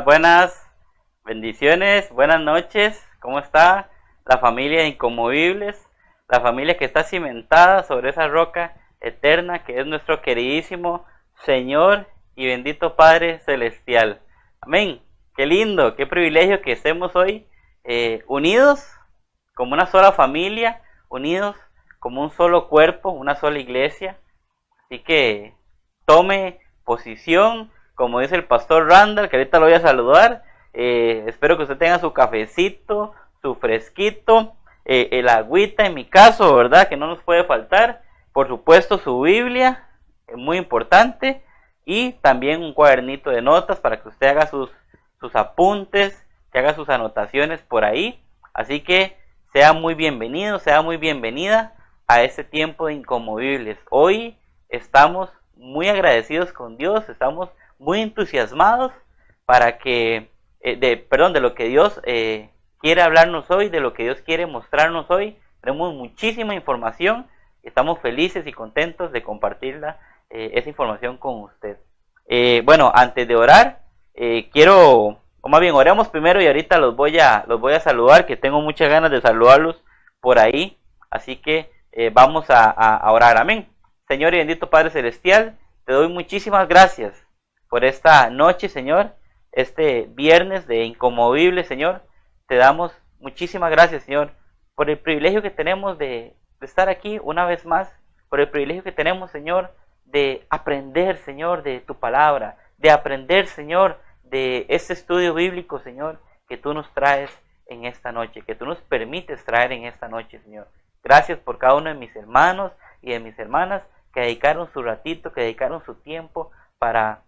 buenas, bendiciones, buenas noches. ¿Cómo está la familia de Inconmovibles? La familia que está cimentada sobre esa roca eterna que es nuestro queridísimo Señor y bendito Padre Celestial. Amén. Qué lindo, qué privilegio que estemos hoy unidos como una sola familia, unidos como un solo cuerpo, una sola iglesia. Así que tome posición, como dice el pastor Randall, que ahorita lo voy a saludar. Espero que usted tenga su cafecito, su fresquito, el agüita en mi caso, ¿verdad? Que no nos puede faltar. Por supuesto su Biblia, es muy importante. Y también un cuadernito de notas para que usted haga sus apuntes, que haga sus anotaciones por ahí. Así que sea muy bienvenido, sea muy bienvenida a este tiempo de Inconmovibles. Hoy estamos muy agradecidos con Dios, estamos muy entusiasmados para que, de lo que Dios quiere hablarnos hoy, de lo que Dios quiere mostrarnos hoy. Tenemos muchísima información, estamos felices y contentos de compartirla, esa información con usted. Bueno, antes de orar, o más bien oremos primero y ahorita los voy a saludar, que tengo muchas ganas de saludarlos por ahí, así que vamos a orar. Amén. Señor y bendito Padre Celestial, te doy muchísimas gracias por esta noche, Señor, este viernes de Inconmovible, Señor. Te damos muchísimas gracias, Señor, por el privilegio que tenemos de estar aquí una vez más, por el privilegio que tenemos, Señor, de aprender, Señor, de tu palabra, de aprender, Señor, de este estudio bíblico, Señor, que tú nos traes en esta noche, que tú nos permites traer en esta noche, Señor. Gracias por cada uno de mis hermanos y de mis hermanas que dedicaron su ratito, que dedicaron su tiempo para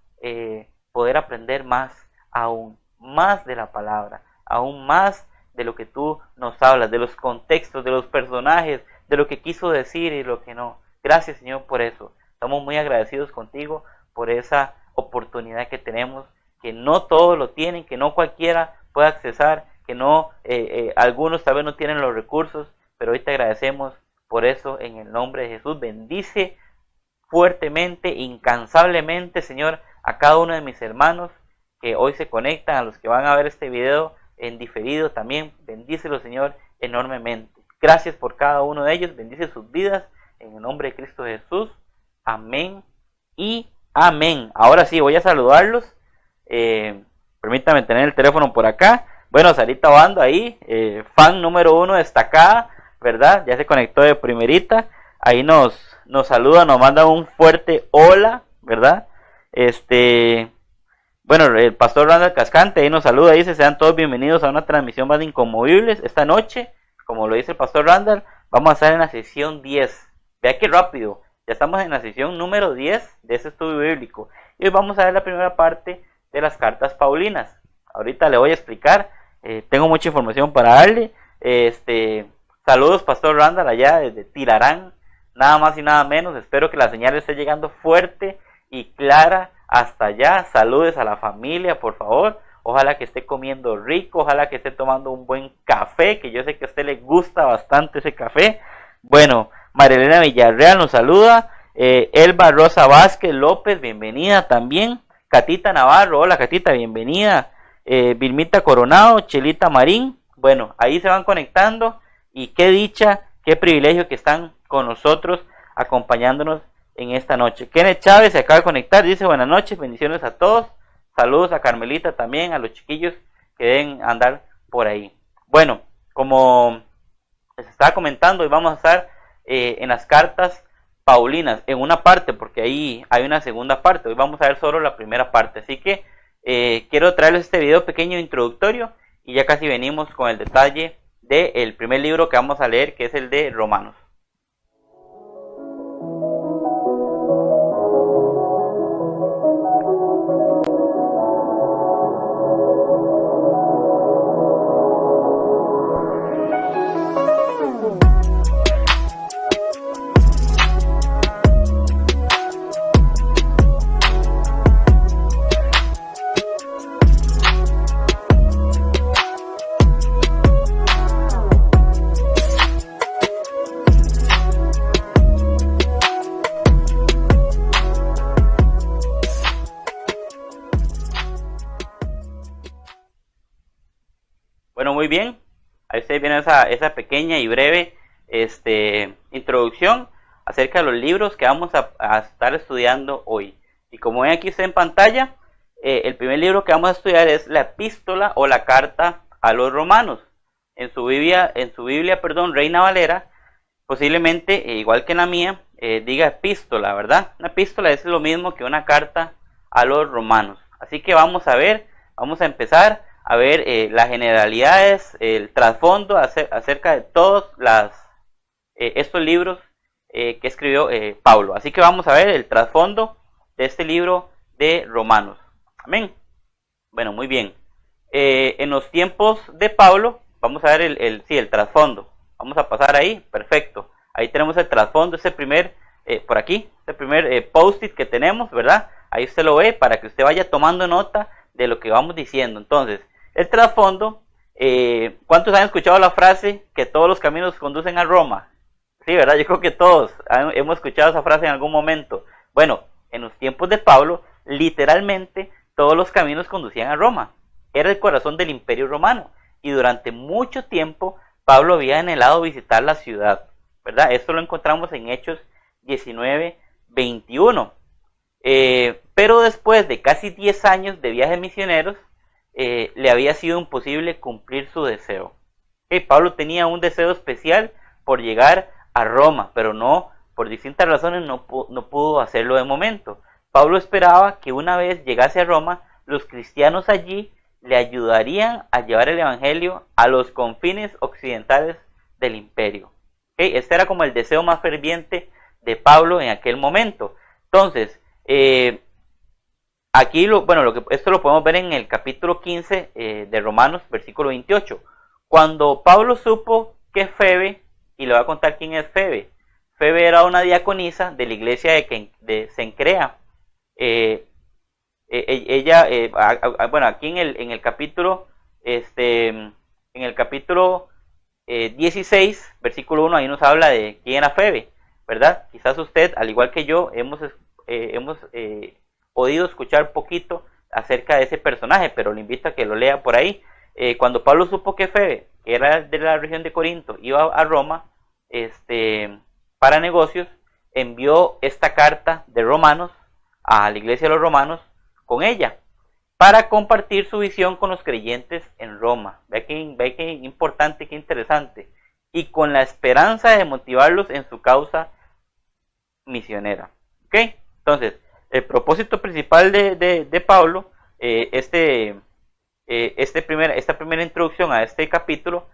poder aprender más, aún más de la palabra, aún más de lo que tú nos hablas, de los contextos, de los personajes, de lo que quiso decir y lo que no. Gracias, Señor, por eso. Estamos muy agradecidos contigo por esa oportunidad que tenemos, que no todos lo tienen, que no cualquiera puede accesar, que no algunos tal vez no tienen los recursos, pero hoy te agradecemos por eso en el nombre de Jesús. Bendice fuertemente, incansablemente, Señor, a cada uno de mis hermanos que hoy se conectan, a los que van a ver este video en diferido también. Bendícelos, Señor, enormemente. Gracias por cada uno de ellos. Bendice sus vidas en el nombre de Cristo Jesús. Amén y amén. Ahora sí, voy a saludarlos. Permítame tener el teléfono por acá. Bueno, Sarita Bando ahí, fan número 1 destacada, ¿verdad? Ya se conectó de primerita. Ahí nos saluda, nos manda un fuerte hola, ¿verdad? Bueno, el pastor Randall Cascante ahí nos saluda, dice: sean todos bienvenidos a una transmisión más de Inconmovibles. Esta noche, como lo dice el pastor Randall, vamos a estar en la sesión 10. Vea qué rápido, ya estamos en la sesión número 10 de este estudio bíblico. Y hoy vamos a ver la primera parte de las cartas paulinas. Ahorita le voy a explicar, tengo mucha información para darle. Saludos, pastor Randall, allá desde Tilarán, nada más y nada menos. Espero que la señal esté llegando fuerte y clara hasta allá. Saludes a la familia, por favor. Ojalá que esté comiendo rico, ojalá que esté tomando un buen café, que yo sé que a usted le gusta bastante ese café. Bueno, Marilena Villarreal nos saluda. Elba Rosa Vázquez López, bienvenida también. Catita Navarro, hola Catita, bienvenida. Vilmita Coronado, Chelita Marín. Bueno, ahí se van conectando y qué dicha, qué privilegio que están con nosotros acompañándonos en esta noche. Kenneth Chávez se acaba de conectar, dice: buenas noches, bendiciones a todos. Saludos a Carmelita también, a los chiquillos que deben andar por ahí. Bueno, como les estaba comentando, hoy vamos a estar en las cartas paulinas, en una parte, porque ahí hay una segunda parte. Hoy vamos a ver solo la primera parte, así que quiero traerles este video pequeño introductorio y ya casi venimos con el detalle del primer libro que vamos a leer, que es el de Romanos. bien. Ahí ustedes vienen esa pequeña y breve introducción acerca de los libros que vamos a estar estudiando hoy. Y como ven aquí usted en pantalla, el primer libro que vamos a estudiar es la epístola o la carta a los romanos. En su Biblia, Reina Valera, posiblemente, igual que en la mía, diga epístola, ¿verdad? Una epístola es lo mismo que una carta a los romanos. Así que vamos a empezar a ver las generalidades, el trasfondo acerca de todos estos libros que escribió Pablo. Así que vamos a ver el trasfondo de este libro de Romanos. Amén. Bueno, muy bien. En los tiempos de Pablo, vamos a ver el trasfondo. Vamos a pasar ahí, perfecto. Ahí tenemos el trasfondo, por aquí, este primer post-it que tenemos, ¿verdad? Ahí usted lo ve para que usted vaya tomando nota de lo que vamos diciendo. Entonces, el trasfondo, ¿cuántos han escuchado la frase que todos los caminos conducen a Roma? Sí, ¿verdad? Yo creo que todos hemos escuchado esa frase en algún momento. Bueno, en los tiempos de Pablo, literalmente todos los caminos conducían a Roma. Era el corazón del Imperio Romano. Y durante mucho tiempo, Pablo había anhelado visitar la ciudad, ¿verdad? Esto lo encontramos en Hechos 19:21. Pero después de casi 10 años de viajes misioneros, le había sido imposible cumplir su deseo. Pablo tenía un deseo especial por llegar a Roma, pero no, por distintas razones no pudo hacerlo de momento. Pablo esperaba que una vez llegase a Roma, los cristianos allí le ayudarían a llevar el evangelio a los confines occidentales del imperio. Este era como el deseo más ferviente de Pablo en aquel momento. Entonces, aquí esto lo podemos ver en el capítulo 15 de Romanos, versículo 28. Cuando Pablo supo que Febe, y le voy a contar quién es Febe. Febe era una diaconisa de la iglesia de Cencrea. Ella, aquí en el capítulo 16, versículo 1, ahí nos habla de quién era Febe, ¿verdad? Quizás usted, al igual que yo, hemos podido escuchar poquito acerca de ese personaje, pero le invito a que lo lea por ahí. Cuando Pablo supo que Febe, que era de la región de Corinto, iba a Roma para negocios, envió esta carta de Romanos a la iglesia de los romanos con ella, para compartir su visión con los creyentes en Roma. Ve que importante, que interesante. Y con la esperanza de motivarlos en su causa misionera. ¿Ok? Entonces, el propósito principal de Pablo, esta primera introducción a este capítulo,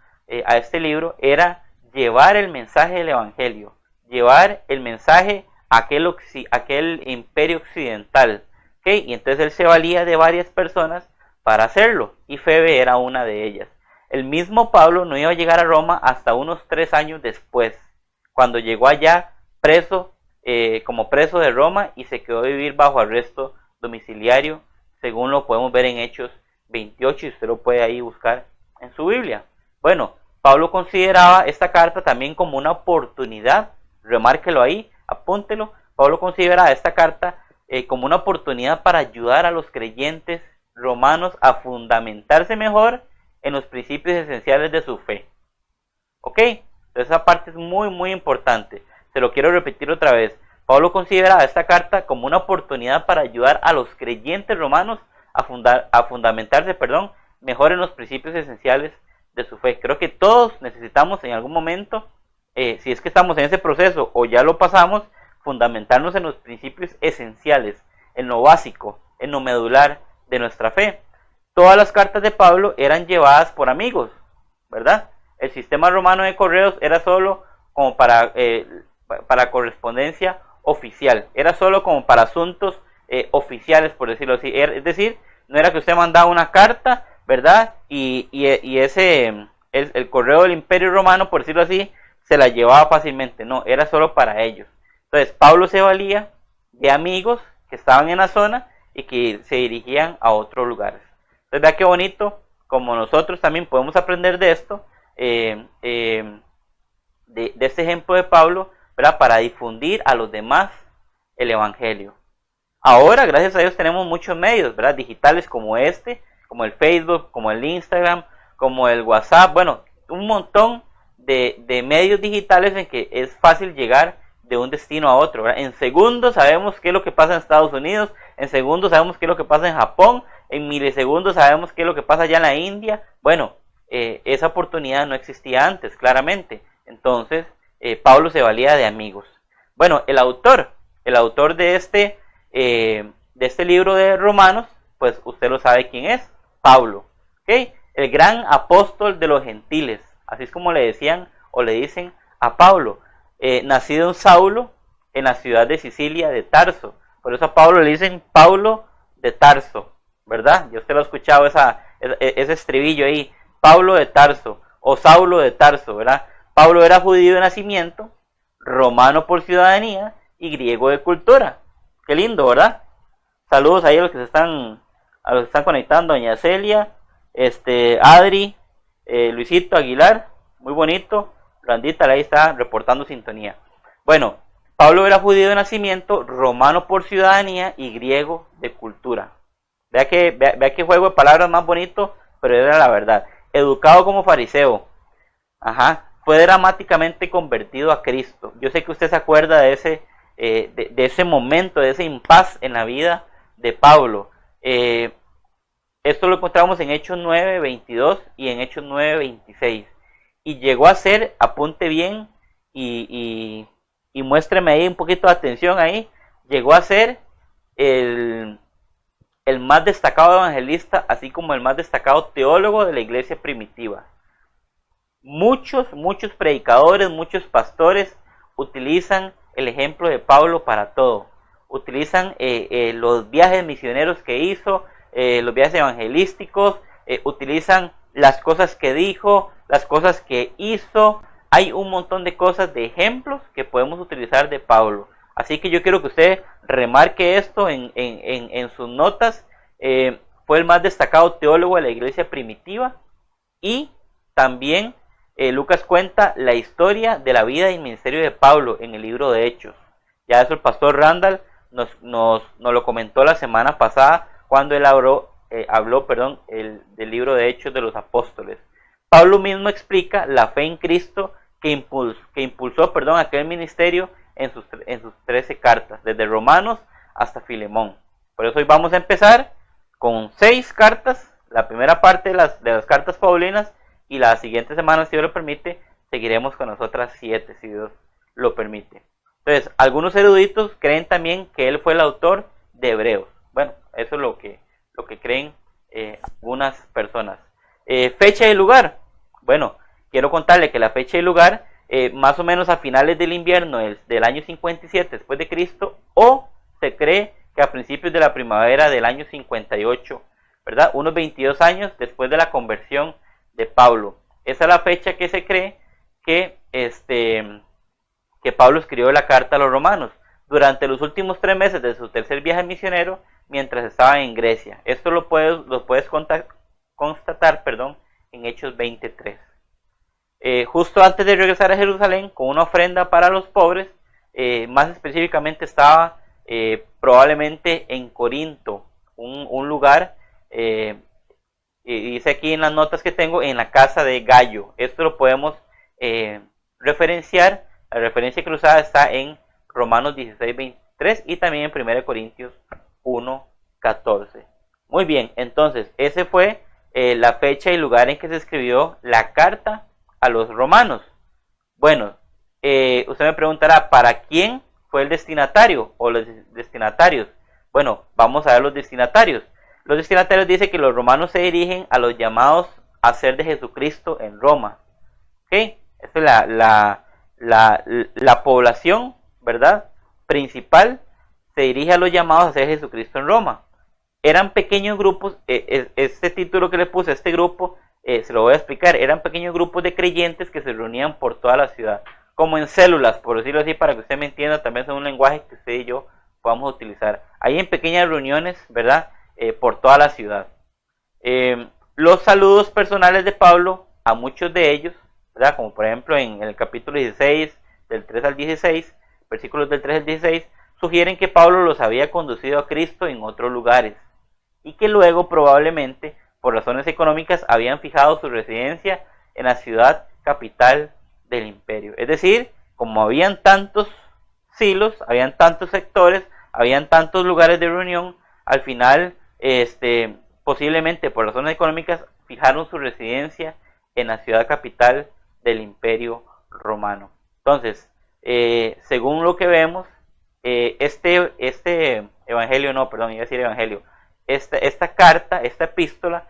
a este libro, era llevar el mensaje del evangelio, llevar el mensaje a aquel imperio occidental. ¿Okay? Y entonces él se valía de varias personas para hacerlo, y Febe era una de ellas. El mismo Pablo no iba a llegar a Roma hasta unos 3 años después, cuando llegó allá como preso de Roma, y se quedó a vivir bajo arresto domiciliario, según lo podemos ver en Hechos 28, y usted lo puede ahí buscar en su Biblia. Bueno, Pablo consideraba esta carta también como una oportunidad, remárquelo ahí, apúntelo. Pablo consideraba esta carta como una oportunidad para ayudar a los creyentes romanos a fundamentarse mejor en los principios esenciales de su fe. ¿Ok? Entonces esa parte es muy muy importante. Se lo quiero repetir otra vez. Pablo consideraba esta carta como una oportunidad para ayudar a los creyentes romanos a fundamentarse mejor en los principios esenciales de su fe. Creo que todos necesitamos en algún momento, si es que estamos en ese proceso o ya lo pasamos, fundamentarnos en los principios esenciales, en lo básico, en lo medular de nuestra fe. Todas las cartas de Pablo eran llevadas por amigos, ¿verdad? El sistema romano de correos era solo como para correspondencia oficial, era solo como para asuntos oficiales, por decirlo así. Es decir, no era que usted mandaba una carta, ¿verdad? Y el correo del Imperio Romano, por decirlo así, se la llevaba fácilmente. No, era solo para ellos. Entonces Pablo se valía de amigos que estaban en la zona y que se dirigían a otros lugares. Entonces vea qué bonito, como nosotros también podemos aprender de esto, de este ejemplo de Pablo, ¿verdad? Para difundir a los demás el evangelio. Ahora, gracias a Dios, tenemos muchos medios, ¿verdad? Digitales como como el Facebook, como el Instagram, como el WhatsApp, bueno, un montón de medios digitales en que es fácil llegar de un destino a otro, ¿verdad? En segundos sabemos qué es lo que pasa en Estados Unidos, en segundos sabemos qué es lo que pasa en Japón, en milisegundos sabemos qué es lo que pasa allá en la India. Bueno, esa oportunidad no existía antes, claramente. Entonces, Pablo se valía de amigos. Bueno, el autor de este libro de Romanos, pues usted lo sabe quién es, Pablo, ¿ok? El gran apóstol de los gentiles, así es como le decían o le dicen a Pablo, nacido en Saulo, en la ciudad de Sicilia de Tarso. Por eso a Pablo le dicen Pablo de Tarso, ¿verdad? Yo usted lo ha escuchado ese estribillo ahí, Pablo de Tarso o Saulo de Tarso, ¿verdad? Pablo era judío de nacimiento, romano por ciudadanía y griego de cultura. Qué lindo, ¿verdad? Saludos ahí a los que están conectando, doña Celia, Adri, Luisito Aguilar, muy bonito, Randita ahí está reportando sintonía. Bueno, Pablo era judío de nacimiento, romano por ciudadanía y griego de cultura. Vea que juego de palabras más bonito, pero era la verdad. Educado como fariseo, fue dramáticamente convertido a Cristo. Yo sé que usted se acuerda de ese momento, de ese impas en la vida de Pablo. Esto lo encontramos en Hechos 9:22 y en Hechos 9:26. Y llegó a ser, apunte bien y muéstreme ahí un poquito de atención ahí, llegó a ser el más destacado evangelista, así como el más destacado teólogo de la iglesia primitiva. Muchos predicadores, muchos pastores utilizan el ejemplo de Pablo para todo. Utilizan los viajes misioneros que hizo, los viajes evangelísticos, utilizan las cosas que dijo, las cosas que hizo. Hay un montón de cosas, de ejemplos que podemos utilizar de Pablo. Así que yo quiero que usted remarque esto en sus notas. Fue el más destacado teólogo de la iglesia primitiva y también Lucas cuenta la historia de la vida y ministerio de Pablo en el libro de Hechos. Ya eso el pastor Randall nos lo comentó la semana pasada cuando él habló del libro de Hechos de los Apóstoles. Pablo mismo explica la fe en Cristo que impulsó aquel ministerio en sus 13 cartas, desde Romanos hasta Filemón. Por eso hoy vamos a empezar con 6 cartas, la primera parte de las cartas paulinas, y la siguiente semana, si Dios lo permite, seguiremos con las otras 7, si Dios lo permite. Entonces, algunos eruditos creen también que él fue el autor de Hebreos. Bueno, eso es lo que creen algunas personas. Fecha y lugar. Bueno, quiero contarle que la fecha y lugar, más o menos a finales del invierno del año 57 después de Cristo, o se cree que a principios de la primavera del año 58, ¿verdad? Unos 22 años después de la conversión de Pablo. Esa es la fecha que se cree que Pablo escribió la carta a los romanos durante los últimos 3 meses de su tercer viaje misionero mientras estaba en Grecia. Esto lo puedes constatar en Hechos 23. Justo antes de regresar a Jerusalén con una ofrenda para los pobres, más específicamente estaba probablemente en Corinto, un lugar, y dice aquí en las notas que tengo, en la casa de Gallo. Esto lo podemos referenciar. La referencia cruzada está en Romanos 16:23 y también en 1 Corintios 1:14. Muy bien, entonces ese fue la fecha y lugar en que se escribió la carta a los romanos. Bueno, usted me preguntará, ¿para quién fue el destinatario o los destinatarios? Bueno, vamos a ver los destinatarios. Los destinatarios dicen que los romanos se dirigen a los llamados a ser de Jesucristo en Roma. ¿Ok? Esta es la población, ¿verdad?, principal, se dirige a los llamados a ser Jesucristo en Roma. Eran pequeños grupos, este título que le puse a este grupo, se lo voy a explicar. Eran pequeños grupos de creyentes que se reunían por toda la ciudad, como en células, por decirlo así, para que usted me entienda, también es un lenguaje que usted y yo podamos utilizar. Ahí en pequeñas reuniones, ¿verdad?, por toda la ciudad. Los saludos personales de Pablo a muchos de ellos, ¿verdad?, como por ejemplo en el capítulo 16, del 3 al 16, versículos del 3 al 16, sugieren que Pablo los había conducido a Cristo en otros lugares y que luego probablemente por razones económicas, habían fijado su residencia en la ciudad capital del imperio. Es decir, como habían tantos silos, habían tantos sectores, habían tantos lugares de reunión, al final, posiblemente por razones económicas, fijaron su residencia en la ciudad capital del imperio romano. Entonces, según lo que vemos, esta carta, esta epístola,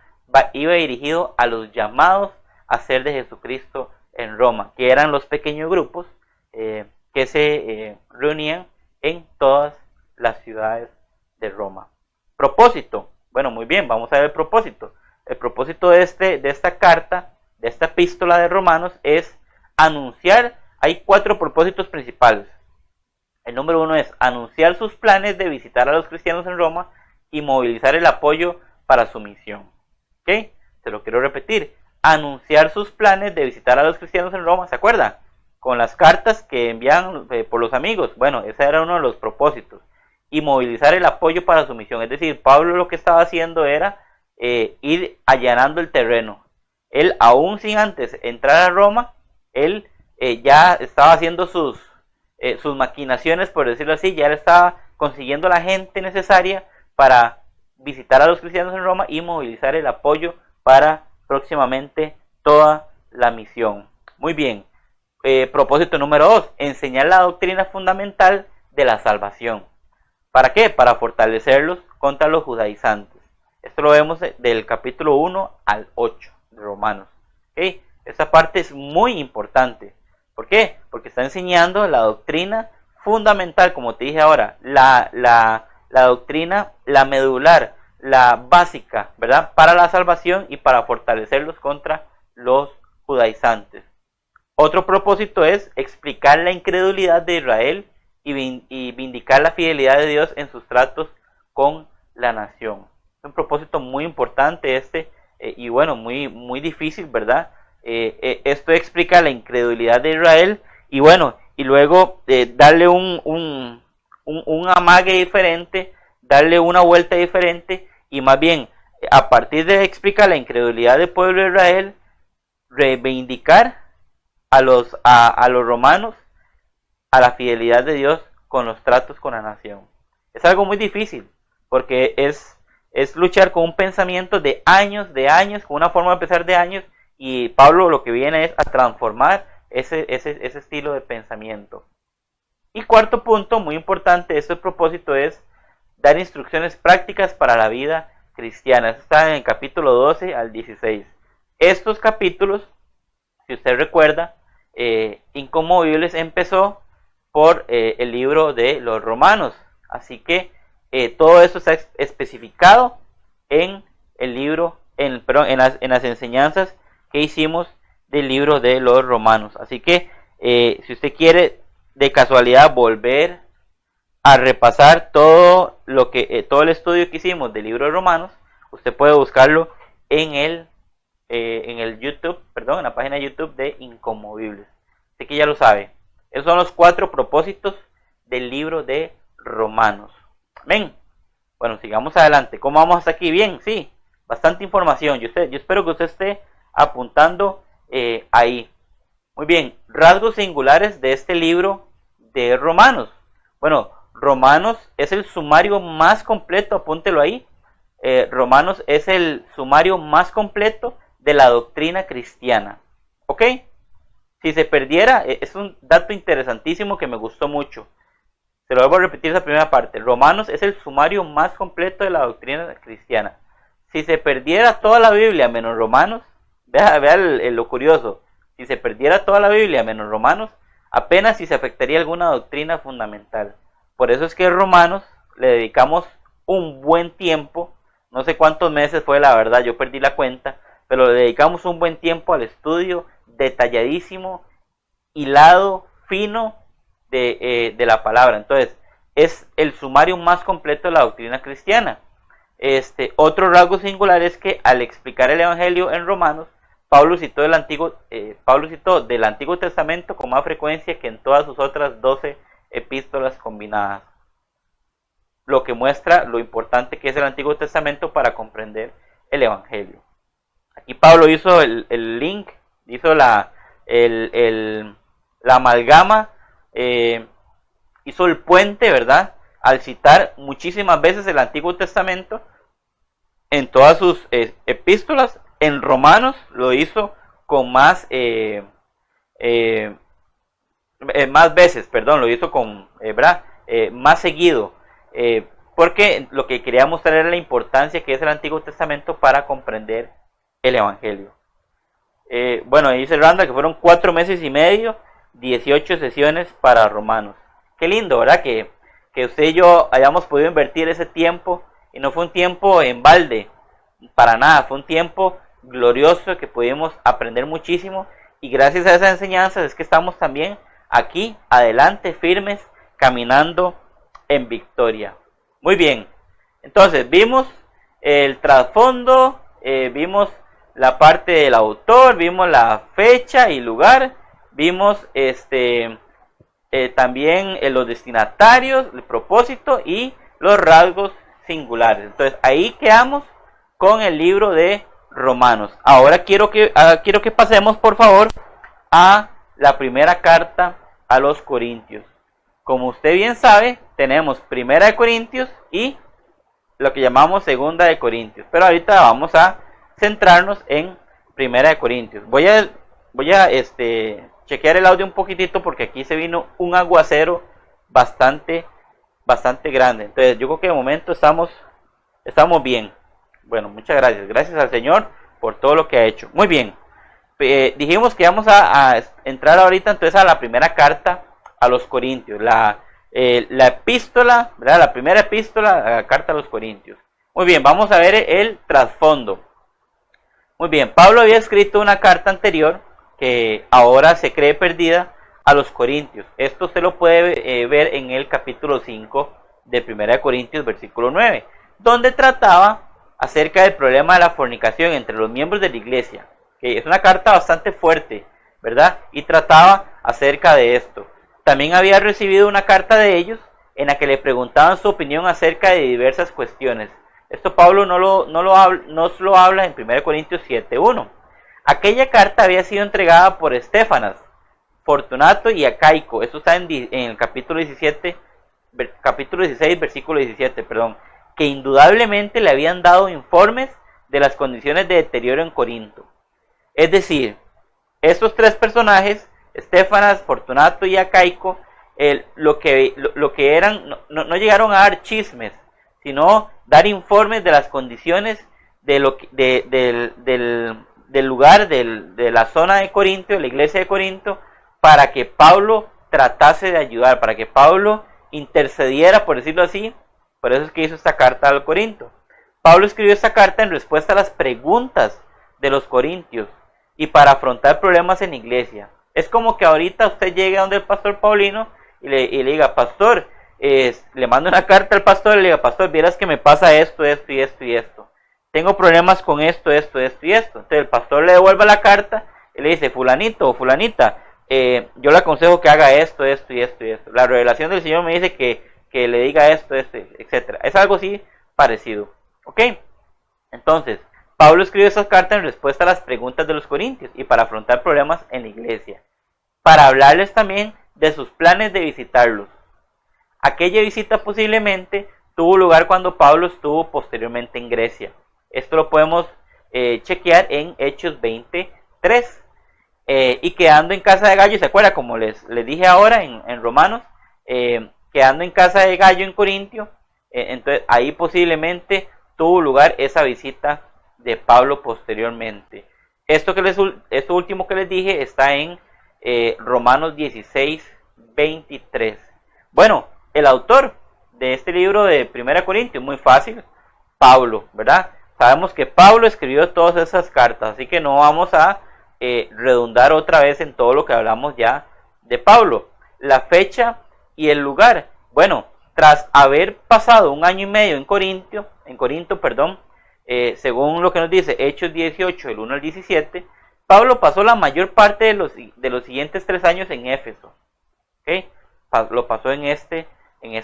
iba dirigido a los llamados a ser de Jesucristo en Roma, que eran los pequeños grupos que se reunían en todas las ciudades de Roma. Propósito. Bueno, muy bien, vamos a ver el propósito. El propósito de esta carta, de esta epístola de Romanos, es anunciar. Hay 4 propósitos principales. El número 1 es anunciar sus planes de visitar a los cristianos en Roma y movilizar el apoyo para su misión. ¿Ok? Se lo quiero repetir. Anunciar sus planes de visitar a los cristianos en Roma. ¿Se acuerdan? Con las cartas que envían por los amigos. Bueno, ese era uno de los propósitos. Y movilizar el apoyo para su misión. Es decir, Pablo lo que estaba haciendo era ir allanando el terreno. Él, aún sin antes entrar a Roma, él ya estaba haciendo sus maquinaciones, por decirlo así. Ya él estaba consiguiendo la gente necesaria para visitar a los cristianos en Roma y movilizar el apoyo para próximamente toda la misión. Muy bien. Propósito número 2, enseñar la doctrina fundamental de la salvación. ¿Para qué? Para fortalecerlos contra los judaizantes. Esto lo vemos del capítulo 1 al 8 de Romanos. ¿Okay? Esta parte es muy importante. ¿Por qué? Porque está enseñando la doctrina fundamental, como te dije ahora, la doctrina, la medular, la básica, ¿verdad? Para la salvación y para fortalecerlos contra los judaizantes. Otro propósito es explicar la incredulidad de Israel y vindicar la fidelidad de Dios en sus tratos con la nación. Es un propósito muy importante y bueno, muy difícil, ¿verdad? Esto explica la incredulidad de Israel y bueno, y luego darle un amague diferente, darle una vuelta diferente y más bien, a partir de explicar la incredulidad del pueblo de Israel, reivindicar a los romanos a la fidelidad de Dios con los tratos con la nación. Es algo muy difícil, porque es luchar con un pensamiento de años, con una forma de pensar de años, y Pablo lo que viene es a transformar ese estilo de pensamiento. Y cuarto punto, muy importante, este propósito es dar instrucciones prácticas para la vida cristiana. Eso está en el capítulo 12 al 16. Estos capítulos, si usted recuerda, Inconmovibles empezó por el libro de los Romanos. Así que todo eso está especificado en el libro, en las enseñanzas que hicimos del libro de los Romanos. Así que si usted quiere de casualidad volver a repasar todo el estudio que hicimos del libro de Romanos, usted puede buscarlo en el YouTube, en la página de YouTube de Inconmovibles. Así que ya lo sabe. Esos son los 4 propósitos del libro de Romanos. Ven. Bueno, sigamos adelante. ¿Cómo vamos hasta aquí? Bien, sí. Bastante información. Yo espero que usted esté apuntando ahí. Muy bien. Rasgos singulares de este libro de Romanos. Bueno, Romanos es el sumario más completo. Apúntelo ahí. Romanos es el sumario más completo de la doctrina cristiana. ¿Ok? Si se perdiera, es un dato interesantísimo que me gustó mucho. Se lo vuelvo a repetir esa primera parte. Romanos es el sumario más completo de la doctrina cristiana. Si se perdiera toda la Biblia menos Romanos, vea lo curioso. Si se perdiera toda la Biblia menos Romanos, apenas si se afectaría alguna doctrina fundamental. Por eso es que a Romanos le dedicamos un buen tiempo. No sé cuántos meses fue, la verdad, yo perdí la cuenta. Pero le dedicamos un buen tiempo al estudio detalladísimo, hilado, fino de la palabra. Entonces, es el sumario más completo de la doctrina cristiana. Otro rasgo singular es que al explicar el Evangelio en Romanos, Pablo citó del Antiguo Testamento con más frecuencia que en todas sus otras 12 epístolas combinadas. Lo que muestra lo importante que es el Antiguo Testamento para comprender el Evangelio. Aquí Pablo hizo el link, hizo la amalgama, hizo el puente, ¿verdad? Al citar muchísimas veces el Antiguo Testamento en todas sus epístolas. En Romanos lo hizo con más veces, perdón, lo hizo con, ¿verdad? Más seguido, porque lo que quería mostrar era la importancia que es el Antiguo Testamento para comprender el Evangelio. Bueno, dice Randa que fueron 4 meses y medio, 18 sesiones para Romanos. Qué lindo, ¿verdad? Que usted y yo hayamos podido invertir ese tiempo, y no fue un tiempo en balde, para nada, fue un tiempo glorioso que pudimos aprender muchísimo, y gracias a esas enseñanzas es que estamos también aquí, adelante, firmes, caminando en victoria. Muy bien, entonces vimos el trasfondo, vimos la parte del autor, vimos la fecha y lugar, vimos también los destinatarios, el propósito y los rasgos singulares. Entonces ahí quedamos con el libro de Romanos. Ahora quiero que pasemos, por favor, a la primera carta a los Corintios. Como usted bien sabe, tenemos Primera de Corintios y lo que llamamos Segunda de Corintios. Pero ahorita vamos a centrarnos en Primera de Corintios. Voy a chequear el audio un poquitito porque aquí se vino un aguacero bastante grande. Entonces yo creo que de momento estamos bien. Bueno, muchas gracias. Gracias al Señor por todo lo que ha hecho. Muy bien. Dijimos que vamos a entrar ahorita entonces a la primera carta a los Corintios. La epístola, ¿verdad? La primera epístola, la carta a los Corintios. Muy bien, vamos a ver el trasfondo. Muy bien, Pablo había escrito una carta anterior que ahora se cree perdida a los Corintios. Esto se lo puede ver en el capítulo 5 de 1 Corintios, versículo 9, donde trataba acerca del problema de la fornicación entre los miembros de la iglesia, que es una carta bastante fuerte, ¿verdad? Y trataba acerca de esto. También había recibido una carta de ellos en la que le preguntaban su opinión acerca de diversas cuestiones. Esto Pablo no lo habla en 1 Corintios 7:1. Aquella carta había sido entregada por Estéfanas, Fortunato y Acaico. Esto está en el capítulo 16, versículo 17, que indudablemente le habían dado informes de las condiciones de deterioro en Corinto. Es decir, estos tres personajes, Estéfanas, Fortunato y Acaico, lo que eran, no llegaron a dar chismes, sino dar informes de las condiciones del lugar, de la zona de Corinto, de la iglesia de Corinto, para que Pablo tratase de ayudar, para que Pablo intercediera, por decirlo así. Por eso es que hizo esta carta al Corinto. Pablo escribió esta carta en respuesta a las preguntas de los corintios y para afrontar problemas en la iglesia. Es como que ahorita usted llegue a donde el pastor Paulino y le diga, pastor, le mando una carta al pastor y le diga, pastor, vieras que me pasa esto, esto y esto y esto. Tengo problemas con esto, esto, esto y esto. Entonces el pastor le devuelve la carta y le dice, fulanito o fulanita, yo le aconsejo que haga esto, esto y esto y esto. La revelación del Señor me dice que le diga esto, etc. Es algo así parecido. ¿Ok? Entonces, Pablo escribió esa carta en respuesta a las preguntas de los corintios y para afrontar problemas en la iglesia. Para hablarles también de sus planes de visitarlos. Aquella visita posiblemente tuvo lugar cuando Pablo estuvo posteriormente en Grecia. Esto lo podemos chequear en Hechos 23. Y quedando en casa de Gallo, ¿se acuerda? Como les dije ahora en Romanos, quedando en casa de Gallo en Corintio, entonces ahí posiblemente tuvo lugar esa visita de Pablo posteriormente. Esto último que les dije está en Romanos 16:23. Bueno, el autor de este libro de 1 Corintios, muy fácil, Pablo, ¿verdad? Sabemos que Pablo escribió todas esas cartas, así que no vamos a redundar otra vez en todo lo que hablamos ya de Pablo. La fecha y el lugar. Bueno, tras haber pasado 1 año y medio en Corinto, según lo que nos dice Hechos 18, del 1 al 17, Pablo pasó la mayor parte de los siguientes 3 años en Éfeso. ¿Okay? Lo pasó en este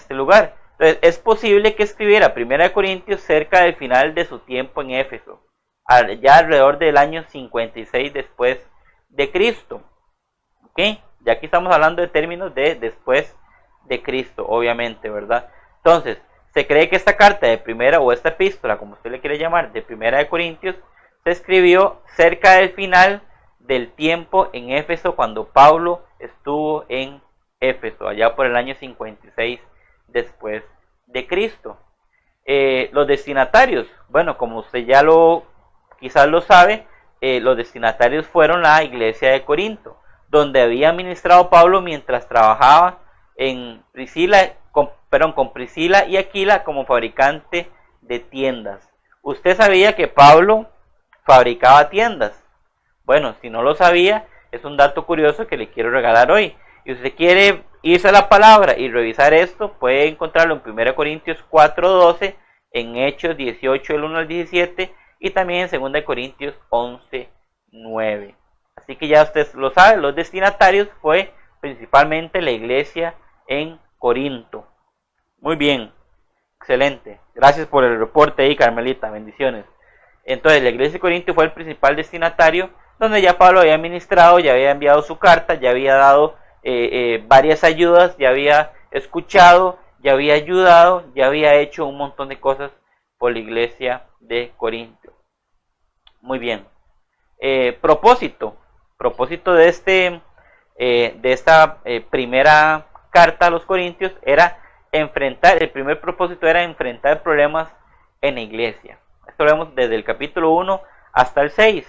lugar. Entonces, es posible que escribiera 1 Corintios cerca del final de su tiempo en Éfeso. ya alrededor del año 56 después de Cristo. ¿Ok? Ya aquí estamos hablando de términos de después de Cristo, obviamente, ¿verdad? Entonces, se cree que esta carta de primera, o esta epístola, como usted le quiere llamar, de primera de Corintios, se escribió cerca del final del tiempo en Éfeso, cuando Pablo estuvo en Éfeso, allá por el año 56 después de Cristo. Los destinatarios, bueno, como usted ya quizás lo sabe, los destinatarios fueron la iglesia de Corinto, donde había ministrado Pablo mientras trabajaba con Priscila y Aquila como fabricante de tiendas. ¿Usted sabía que Pablo fabricaba tiendas? Bueno, si no lo sabía, es un dato curioso que le quiero regalar hoy. Y usted quiere irse a la palabra y revisar esto, puede encontrarlo en 1 Corintios 4:12, en Hechos 18, del 1 al 17, y también en 2 Corintios 11:9. Así que ya usted lo sabe, los destinatarios fue principalmente la iglesia en Corinto. Muy bien, excelente. Gracias por el reporte ahí, Carmelita, bendiciones. Entonces, la iglesia de Corinto fue el principal destinatario, donde ya Pablo había ministrado, ya había enviado su carta, ya había dado varias ayudas, ya había escuchado, ya había ayudado, ya había hecho un montón de cosas por la iglesia de Corinto. Muy bien. Propósito de esta primera carta a los Corintios era el primer propósito era enfrentar problemas en la iglesia. Esto lo vemos desde el capítulo 1 hasta el 6.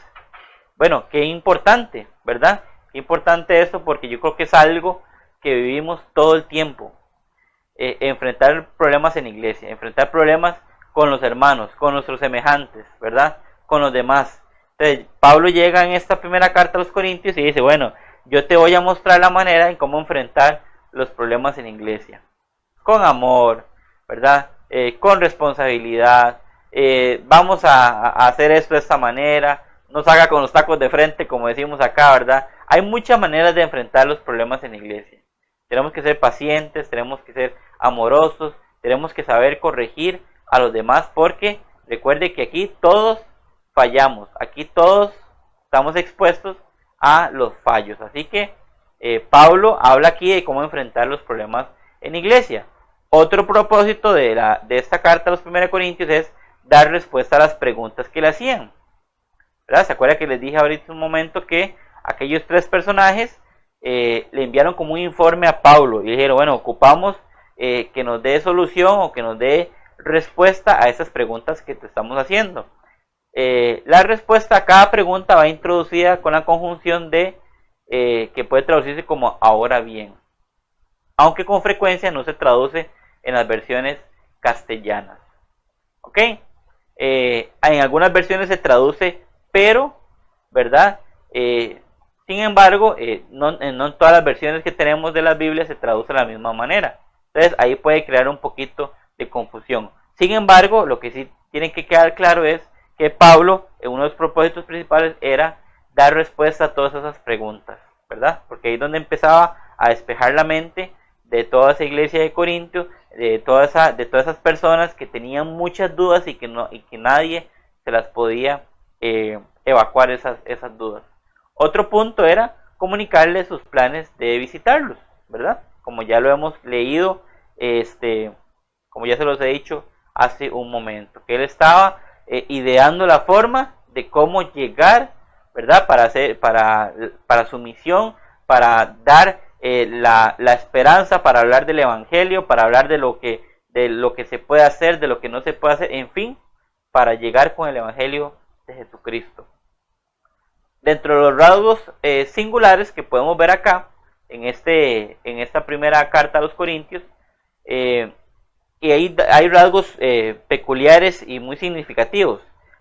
Bueno, qué importante, ¿verdad? Qué importante esto, porque yo creo que es algo que vivimos todo el tiempo. Enfrentar problemas en la iglesia, enfrentar problemas con los hermanos, con nuestros semejantes, ¿verdad? Con los demás. Entonces, Pablo llega en esta primera carta a los Corintios y dice, bueno, yo te voy a mostrar la manera en cómo enfrentar los problemas en la iglesia. Con amor, ¿verdad? Con responsabilidad. Vamos a hacer esto de esta manera. No se haga con los tacos de frente, como decimos acá, ¿verdad? Hay muchas maneras de enfrentar los problemas en la iglesia. Tenemos que ser pacientes, tenemos que ser amorosos, tenemos que saber corregir a los demás, porque recuerde que aquí todos fallamos, aquí todos estamos expuestos a los fallos. Así que Pablo habla aquí de cómo enfrentar los problemas en la iglesia. Otro propósito de esta carta a los 1 Corintios es dar respuesta a las preguntas que le hacían, ¿verdad? ¿Se acuerda que les dije ahorita un momento que aquellos tres personajes le enviaron como un informe a Pablo y dijeron, bueno, ocupamos que nos dé solución o que nos dé respuesta a esas preguntas que te estamos haciendo? La respuesta a cada pregunta va introducida con la conjunción de que puede traducirse como ahora bien, aunque con frecuencia no se traduce en las versiones castellanas. ¿Ok? En algunas versiones se traduce pero, ¿verdad? Sin embargo, no en todas las versiones que tenemos de las Biblias se traduce de la misma manera. Entonces ahí puede crear un poquito de confusión. Sin embargo, lo que sí tiene que quedar claro es que Pablo, uno de los propósitos principales era dar respuesta a todas esas preguntas, ¿verdad? Porque ahí es donde empezaba a despejar la mente de toda esa iglesia de Corinto, de todas esas personas que tenían muchas dudas y que nadie se las podía evacuar esas dudas. Otro punto era comunicarles sus planes de visitarlos, ¿verdad? Como ya lo hemos leído, como ya se los he dicho hace un momento, que él estaba ideando la forma de cómo llegar, ¿verdad? Para su misión, para dar la esperanza, para hablar del evangelio, para hablar de lo que se puede hacer, de lo que no se puede hacer, en fin, para llegar con el evangelio de Jesucristo. Dentro de los rasgos singulares que podemos ver acá en esta primera carta a los Corintios, y hay rasgos peculiares y muy significativos.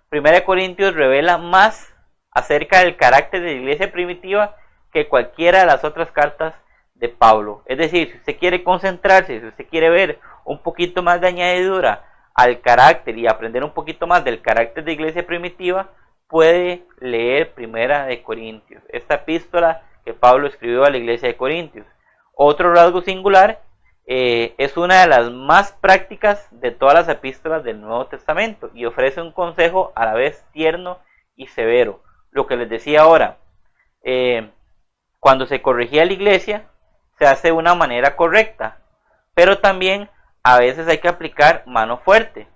Primera de Corintios revela más acerca del carácter de la iglesia primitiva que cualquiera de las otras cartas de Pablo. Es decir, si usted quiere concentrarse, si usted quiere ver un poquito más de añadidura al carácter y aprender un poquito más del carácter de la iglesia primitiva, puede leer Primera de Corintios, esta epístola que Pablo escribió a la iglesia de Corintios. Otro rasgo singular, es una de las más prácticas de todas las epístolas del Nuevo Testamento y ofrece un consejo a la vez tierno y severo. Lo que les decía ahora, cuando se corregía la iglesia, se hace de una manera correcta, pero también a veces hay que aplicar mano fuerte,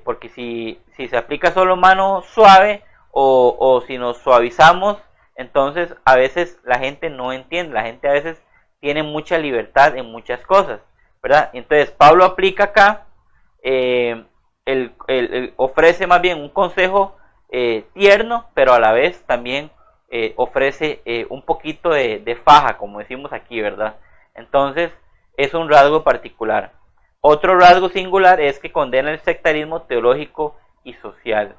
porque si se aplica solo mano suave o si nos suavizamos, entonces a veces la gente no entiende, la gente a veces tiene mucha libertad en muchas cosas, ¿verdad? Entonces Pablo aplica acá, ofrece más bien un consejo tierno, pero a la vez también ofrece un poquito de faja, como decimos aquí, ¿verdad? Entonces es un rasgo particular. Otro rasgo singular es que condena el sectarismo teológico y social.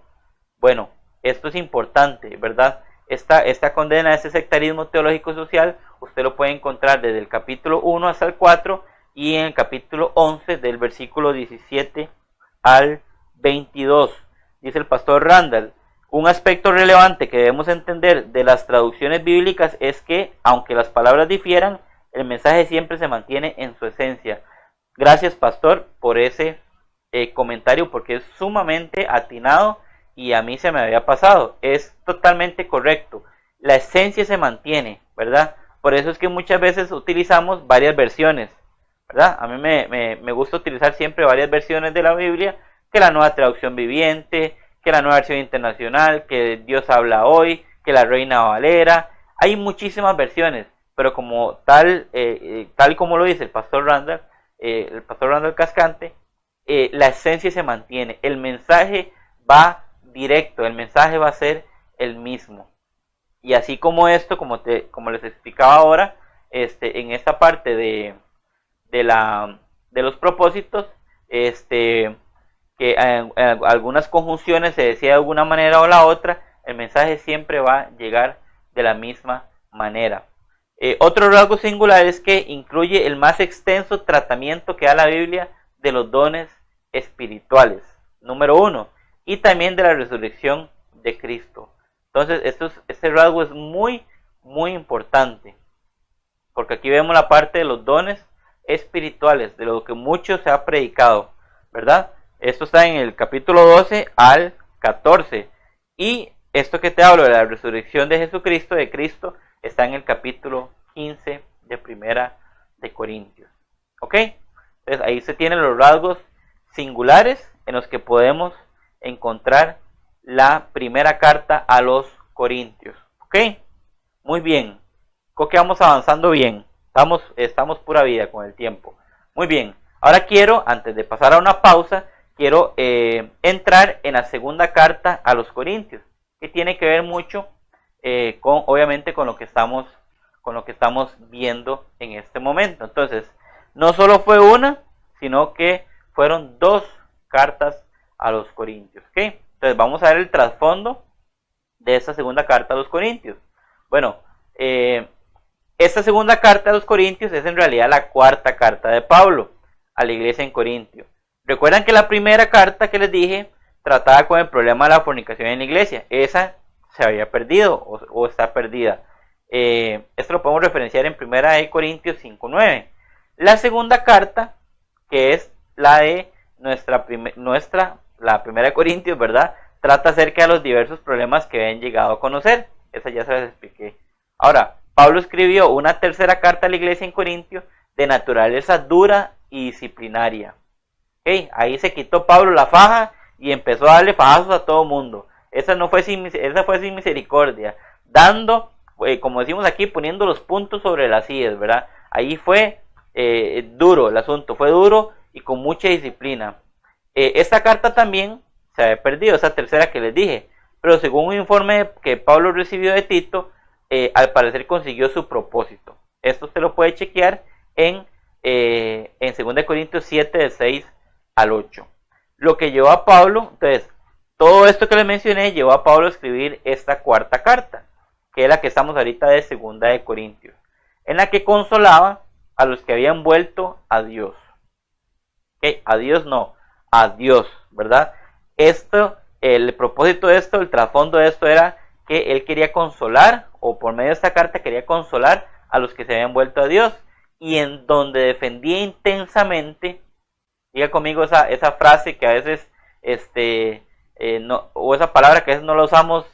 Bueno, esto es importante, ¿verdad? Esta condena a ese sectarismo teológico y social, usted lo puede encontrar desde el capítulo 1 hasta el 4 y en el capítulo 11 del versículo 17 al 22. Dice el pastor Randall, un aspecto relevante que debemos entender de las traducciones bíblicas es que, aunque las palabras difieran, el mensaje siempre se mantiene en su esencia. Gracias, pastor, por ese comentario, porque es sumamente atinado y a mí se me había pasado. Es totalmente correcto. La esencia se mantiene, ¿verdad? Por eso es que muchas veces utilizamos varias versiones, ¿verdad? A mí me gusta utilizar siempre varias versiones de la Biblia, que la Nueva Traducción Viviente, que la Nueva Versión Internacional, que Dios habla hoy, que la Reina Valera. Hay muchísimas versiones, pero como tal como lo dice el pastor Randall Cascante, la esencia se mantiene, el mensaje va directo, el mensaje va a ser el mismo. Y así como esto, como les explicaba ahora, en esta parte de los propósitos, que en algunas conjunciones se decía de alguna manera o la otra, el mensaje siempre va a llegar de la misma manera. Otro rasgo singular es que incluye el más extenso tratamiento que da la Biblia de los dones espirituales, número 1, y también de la resurrección de Cristo. Entonces, este rasgo es muy, muy importante, porque aquí vemos la parte de los dones espirituales, de lo que mucho se ha predicado, ¿verdad? Esto está en el capítulo 12 al 14, y esto que te hablo de la resurrección de Jesucristo, de Cristo, está en el capítulo 15 de Primera de Corintios. ¿Ok? Entonces ahí se tienen los rasgos singulares en los que podemos encontrar la primera carta a los Corintios. ¿Ok? Muy bien. Creo que vamos avanzando bien. Estamos pura vida con el tiempo. Muy bien. Ahora quiero, antes de pasar a una pausa, quiero entrar en la segunda carta a los Corintios, que tiene que ver mucho obviamente con lo que estamos viendo en este momento. Entonces, no solo fue una, sino que fueron 2 cartas a los Corintios. ¿Okay? Entonces vamos a ver el trasfondo de esta segunda carta a los Corintios. Bueno, esta segunda carta a los Corintios es en realidad la 4ª carta de Pablo a la iglesia en Corintio. Recuerdan que la primera carta que les dije trataba con el problema de la fornicación en la iglesia. Esa se había perdido o está perdida. Esto lo podemos referenciar en 1 Corintios 5:9. La segunda carta, que es la de la 1 Corintios, ¿verdad? Trata acerca de los diversos problemas que habían llegado a conocer. Esa ya se las expliqué. Ahora, Pablo escribió una tercera carta a la iglesia en Corintio de naturaleza dura y disciplinaria. ¿Okay? Ahí se quitó Pablo la faja y empezó a darle fajazos a todo mundo. Esa fue sin misericordia, dando, como decimos aquí, poniendo los puntos sobre las sillas, ¿verdad? Ahí fue duro el asunto, fue duro y con mucha disciplina. Esta carta también se había perdido, esa tercera que les dije, pero según un informe que Pablo recibió de Tito, al parecer consiguió su propósito. Esto se lo puede chequear en 2 Corintios 7, de 6 al 8. Lo que llevó a Pablo, entonces, todo esto que les mencioné llevó a Pablo a escribir esta 4ª carta, que es la que estamos ahorita de 2 Corintios, en la que consolaba a los que habían vuelto a Dios. ¿Okay? A Dios no, a Dios, ¿verdad? El propósito de esto, el trasfondo de esto era que él quería consolar, o por medio de esta carta quería consolar a los que se habían vuelto a Dios, y en donde defendía intensamente, diga conmigo esa frase que a veces o esa palabra que a veces no la usamos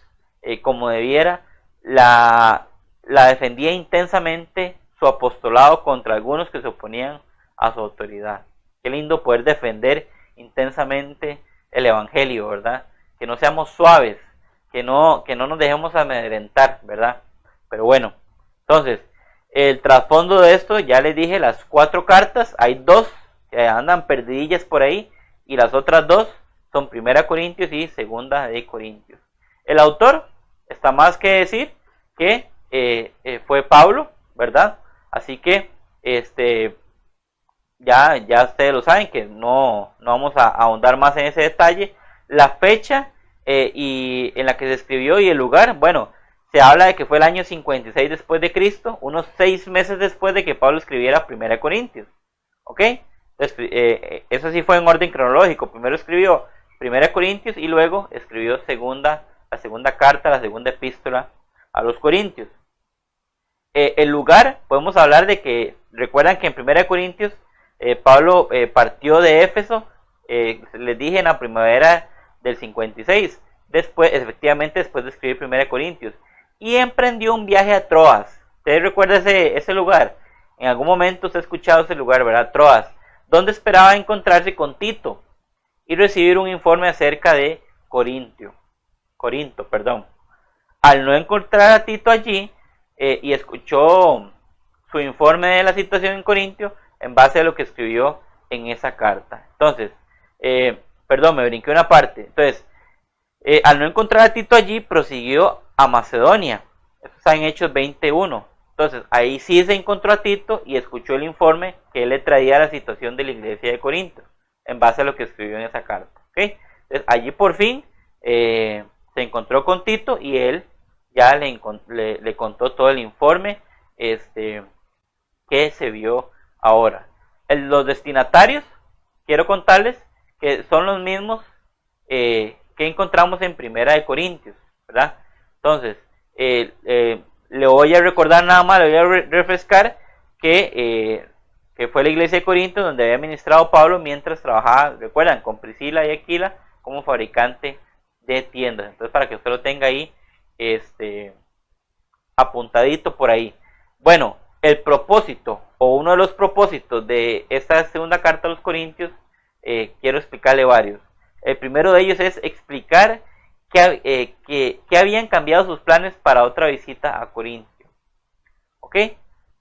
como debiera, la defendía intensamente su apostolado contra algunos que se oponían a su autoridad. Qué lindo poder defender intensamente el evangelio, ¿verdad? Que no seamos suaves, que no nos dejemos amedrentar, ¿verdad? Pero bueno, entonces, el trasfondo de esto, ya les dije, las 4 cartas, hay 2 que andan perdidillas por ahí, y las otras 2 son 1 Corintios y 2 de Corintios. El autor, está más que decir que fue Pablo, ¿verdad? Así que, ya ustedes lo saben, que no vamos a ahondar más en ese detalle. La fecha y en la que se escribió y el lugar, bueno, se habla de que fue el año 56 después de Cristo, unos 6 meses después de que Pablo escribiera 1 Corintios, ¿ok? Entonces, eso sí fue en orden cronológico. Primero escribió 1 Corintios y luego escribió la segunda carta, la segunda epístola a los Corintios. El lugar, podemos hablar de que, recuerdan que en 1 Corintios Pablo partió de Éfeso, les dije, en la primavera del 56, efectivamente después de escribir 1 Corintios, y emprendió un viaje a Troas. ¿Ustedes recuerdan ese lugar? En algún momento usted ha escuchado ese lugar, ¿verdad? Troas, donde esperaba encontrarse con Tito y recibir un informe acerca de Corinto. Al no encontrar a Tito allí y escuchó su informe de la situación en Corintio en base a lo que escribió en esa carta. Entonces, me brinqué una parte. Entonces, al no encontrar a Tito allí, prosiguió a Macedonia. Eso está en Hechos 21. Entonces, ahí sí se encontró a Tito y escuchó el informe que él le traía a la situación de la iglesia de Corinto, en base a lo que escribió en esa carta. ¿Okay? Entonces, allí por fin se encontró con Tito y él ya le contó todo el informe que se vio ahora. Los destinatarios, quiero contarles que son los mismos que encontramos en 1 Corintios, ¿verdad? Entonces, le voy a recordar nada más, le voy a refrescar que fue la iglesia de Corinto donde había ministrado Pablo mientras trabajaba, recuerdan, con Priscila y Aquila como fabricante de tiendas. Entonces, para que usted lo tenga ahí apuntadito por ahí. Bueno, el propósito o uno de los propósitos de esta segunda carta a los Corintios, quiero explicarle varios. El primero de ellos es explicar que habían cambiado sus planes para otra visita a Corintio. ¿Ok?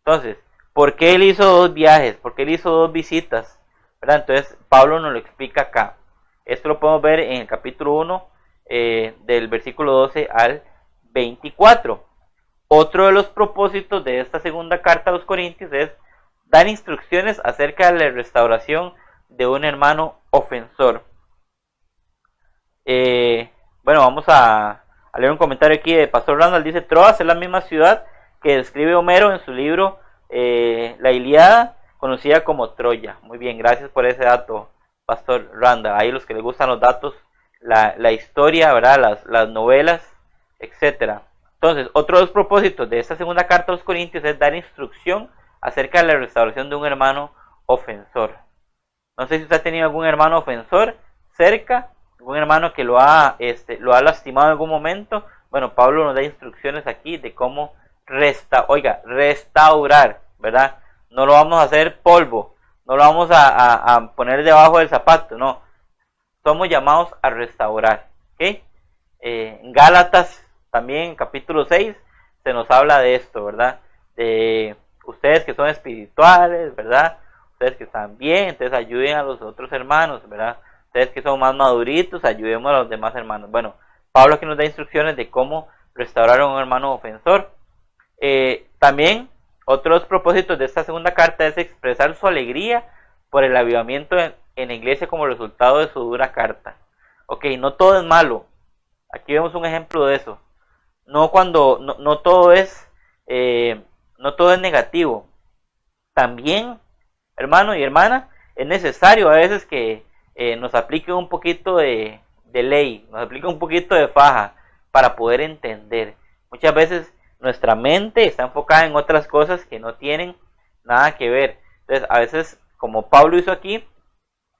Entonces, ¿por qué él hizo 2 viajes? ¿Por qué él hizo 2 visitas? ¿Verdad? Entonces, Pablo nos lo explica acá. Esto lo podemos ver en el capítulo 1, del versículo 12 al 24. Otro de los propósitos de esta segunda carta a los Corintios es dar instrucciones acerca de la restauración de un hermano ofensor. Bueno, vamos a leer un comentario aquí de Pastor Randall. Dice: Troas es la misma ciudad que describe Homero en su libro La Ilíada, conocida como Troya. Muy bien, gracias por ese dato, Pastor Randall. Ahí los que les gustan los datos, la historia, ¿verdad? Las novelas, etcétera. Entonces, otro de los propósitos de esta segunda carta a los Corintios es dar instrucción acerca de la restauración de un hermano ofensor. No sé si usted ha tenido algún hermano ofensor cerca, algún hermano que lo ha lastimado en algún momento. Bueno, Pablo nos da instrucciones aquí de cómo restaurar, ¿verdad? No lo vamos a hacer polvo, no lo vamos a poner debajo del zapato, no. Somos llamados a restaurar, ¿ok? En Gálatas también, en capítulo 6, se nos habla de esto, ¿verdad? De ustedes que son espirituales, ¿verdad? Ustedes que están bien, entonces ayuden a los otros hermanos, ¿verdad? Ustedes que son más maduritos, ayudemos a los demás hermanos. Bueno, Pablo aquí nos da instrucciones de cómo restaurar a un hermano ofensor. También, otros propósitos de esta segunda carta es expresar su alegría por el avivamiento en la iglesia como resultado de su dura carta. Ok, no todo es malo. Aquí vemos un ejemplo de eso. No todo es negativo. También, hermano y hermana, es necesario a veces que nos aplique un poquito de ley, nos aplique un poquito de faja para poder entender. Muchas veces nuestra mente está enfocada en otras cosas que no tienen nada que ver. Entonces, a veces, como Pablo hizo aquí,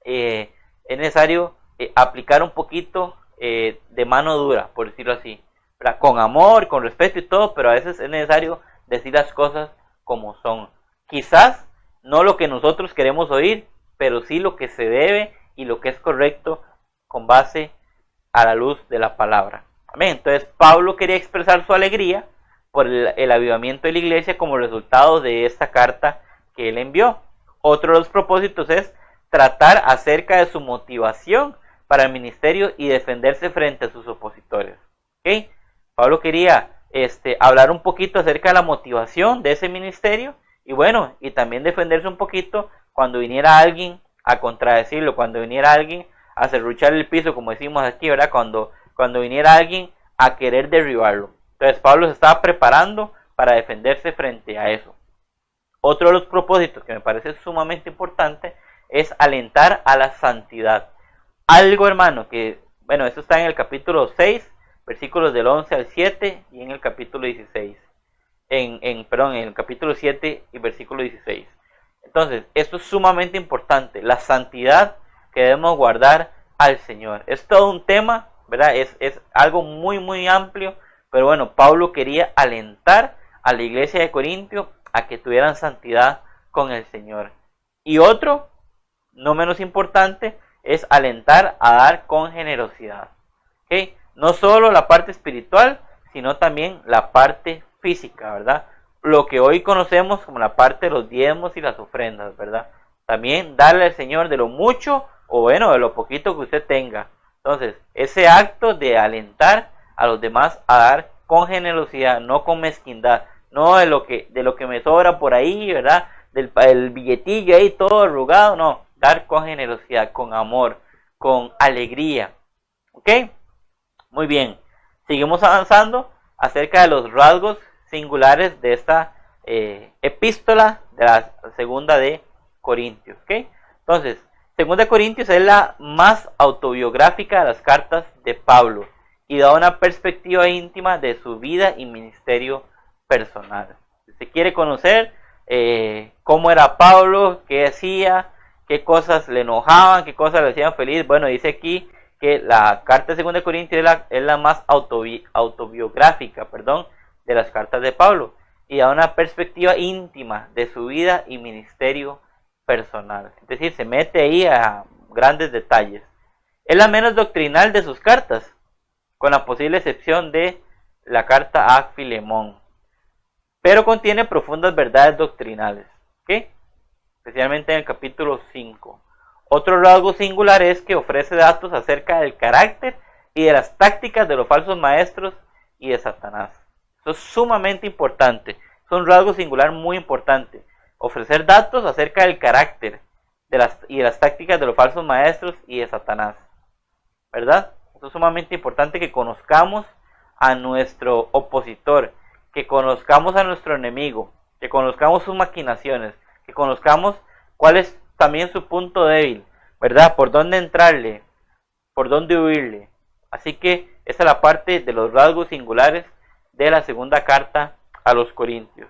es necesario aplicar un poquito de mano dura, por decirlo así, ¿verdad? Con amor, con respeto y todo, pero a veces es necesario decir las cosas como son. Quizás no lo que nosotros queremos oír, pero sí lo que se debe y lo que es correcto con base a la luz de la palabra. Amén. Entonces Pablo quería expresar su alegría por el avivamiento de la iglesia como resultado de esta carta que él envió. Otro de los propósitos es tratar acerca de su motivación para el ministerio y defenderse frente a sus opositores. ¿Okay? Pablo quería hablar un poquito acerca de la motivación de ese ministerio y bueno, y también defenderse un poquito cuando viniera alguien a contradecirlo, cuando viniera alguien a serruchar el piso, como decimos aquí, ¿verdad? Cuando viniera alguien a querer derribarlo. Entonces Pablo se estaba preparando para defenderse frente a eso. Otro de los propósitos que me parece sumamente importante es alentar a la santidad. Algo, hermano, que, bueno, esto está en el capítulo 6, versículos del 11 al 7 y en el capítulo 16. En el capítulo 7 y versículo 16. Entonces, esto es sumamente importante, la santidad que debemos guardar al Señor. Es todo un tema, ¿verdad? Es algo muy, muy amplio, pero bueno, Pablo quería alentar a la iglesia de Corintio a que tuvieran santidad con el Señor. Y otro, no menos importante, es alentar a dar con generosidad. ¿Okay? No solo la parte espiritual, sino también la parte física, ¿verdad? Lo que hoy conocemos como la parte de los diezmos y las ofrendas, ¿verdad? También darle al Señor de lo mucho o bueno, de lo poquito que usted tenga. Entonces, ese acto de alentar a los demás a dar con generosidad, no con mezquindad, no de lo que me sobra por ahí, ¿verdad? Del billetillo ahí todo arrugado, no, dar con generosidad, con amor, con alegría. ¿Ok? Muy bien, seguimos avanzando acerca de los rasgos singulares de esta epístola de la segunda de Corintios. ¿Ok? Entonces, segunda de Corintios es la más autobiográfica de las cartas de Pablo y da una perspectiva íntima de su vida y ministerio personal. Si usted quiere conocer cómo era Pablo, qué hacía, qué cosas le enojaban, qué cosas le hacían feliz, bueno, dice aquí que la carta de 2 Corintios es la más autobiográfica, de las cartas de Pablo y da una perspectiva íntima de su vida y ministerio personal. Es decir, se mete ahí a grandes detalles. Es la menos doctrinal de sus cartas, con la posible excepción de la carta a Filemón, pero contiene profundas verdades doctrinales, ¿okay? Especialmente en el capítulo 5. Otro rasgo singular es que ofrece datos acerca del carácter y de las tácticas de los falsos maestros y de Satanás. Eso es sumamente importante, es un rasgo singular muy importante. Ofrecer datos acerca del carácter y de las tácticas de los falsos maestros y de Satanás, ¿verdad? Eso es sumamente importante, que conozcamos a nuestro opositor, que conozcamos a nuestro enemigo, que conozcamos sus maquinaciones, que conozcamos cuál es también su punto débil, ¿verdad? Por dónde entrarle, por dónde huirle. Así que esa es la parte de los rasgos singulares de la segunda carta a los Corintios.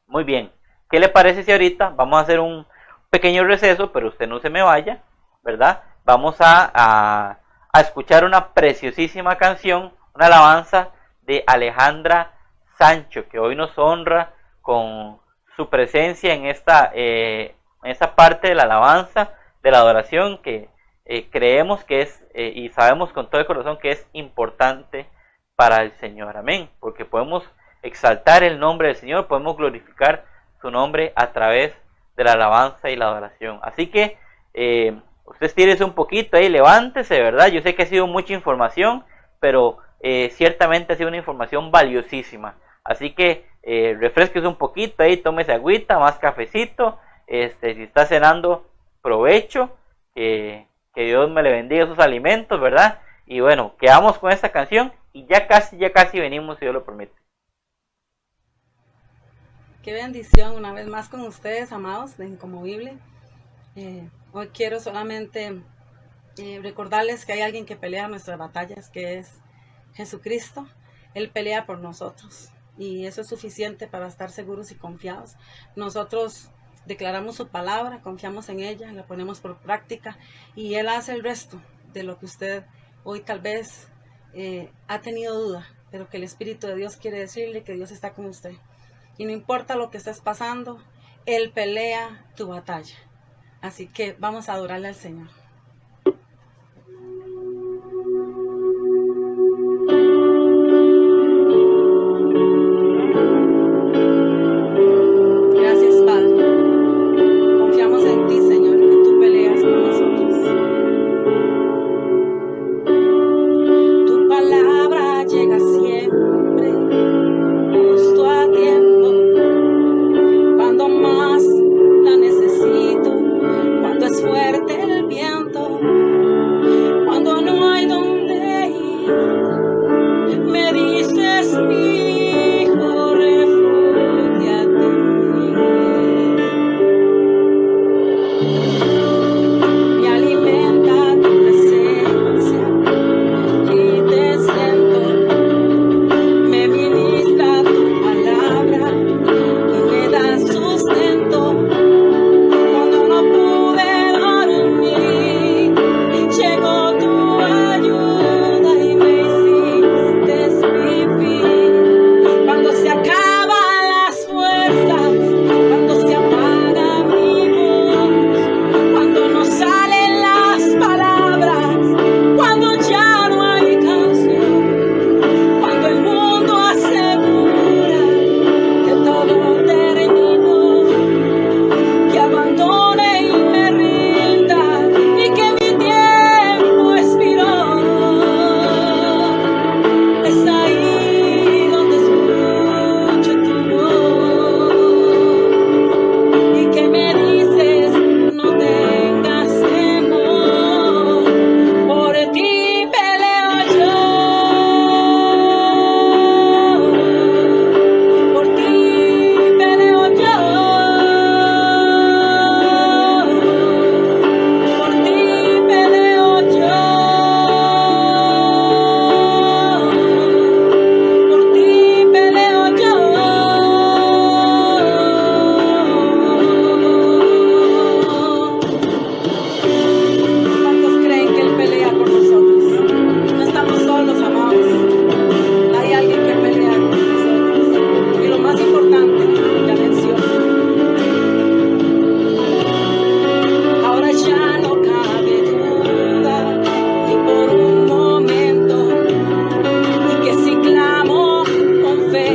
Muy bien, ¿qué le parece si ahorita vamos a hacer un pequeño receso, pero usted no se me vaya, ¿verdad? Vamos a escuchar una preciosísima canción, una alabanza de Alejandra Sancho, que hoy nos honra con su presencia en esta parte de la alabanza, de la adoración, que creemos que es y sabemos con todo el corazón que es importante para el Señor. Amén. Porque podemos exaltar el nombre del Señor, podemos glorificar su nombre a través de la alabanza y la adoración. Así que usted estírese un poquito ahí, levántese, ¿verdad? Yo sé que ha sido mucha información, pero ciertamente ha sido una información valiosísima. Así que refresquese un poquito ahí, tómese agüita, más cafecito. Si está cenando, provecho. Que Dios me le bendiga sus alimentos, ¿verdad? Y bueno, quedamos con esta canción y ya casi venimos, si Dios lo permite. Qué bendición una vez más con ustedes, amados de Inconmovible. Hoy quiero solamente recordarles que hay alguien que pelea nuestras batallas, que es Jesucristo. Él pelea por nosotros y eso es suficiente para estar seguros y confiados. Nosotros declaramos su palabra, confiamos en ella, la ponemos por práctica y Él hace el resto de lo que usted hoy tal vez ha tenido duda, pero que el Espíritu de Dios quiere decirle que Dios está con usted. Y no importa lo que estés pasando, Él pelea tu batalla. Así que vamos a adorarle al Señor. Gracias, Padre. Confiamos en ti, Señor, que tú peleas por nosotros. Tu palabra llega siempre, justo a tiempo, cuando más la necesito, cuando es fuerte el viento, cuando no hay dónde ir, me dices, mi hijo, refúgiate en mí. Me alimenta tu presencia y te siento, me ministra tu palabra y me da sustento. Cuando no pude dormir, llegó tu ayuda y me hiciste vivir. Cuando se acaban las fuerzas, cuando se apaga mi voz, cuando no salen las palabras, cuando ya no hay canción, cuando el mundo asegura que todo terminó, que abandone y me rinda y que mi tiempo expiró. Es ahí donde escucho tu voz y que me dices, no tengas temor, por ti peleo yo, por ti peleo yo, por ti peleo yo, por ti peleo yo. ¿Cuántos creen que Él pelea por nosotros? No estamos solos, amados. Hay alguien que pelea por nosotros. Y lo más importante, ya mencioné, ahora ya no cabe duda ni por un momento, y que si clamo con fe,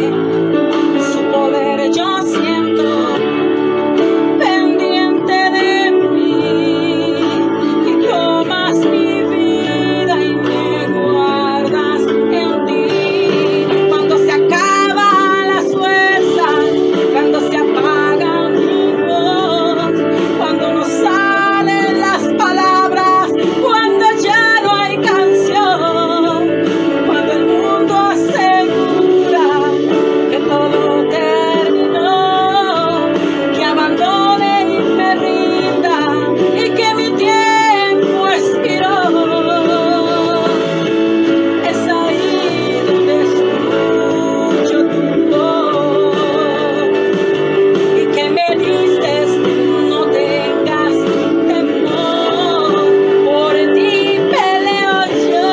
su poder yo siento pendiente de mí, y tomas mi vida y me guardas en ti. Cuando se acaban las fuerzas, cuando se apaga mi voz, cuando no salen las palabras, cuando ya no hay canción, cuando el mundo asegura que todo terminó, que abandone y me rinda y que mi tiempo expiró. Es ahí donde escucho tu voz y que me dices, no tengas temor, por ti peleo yo,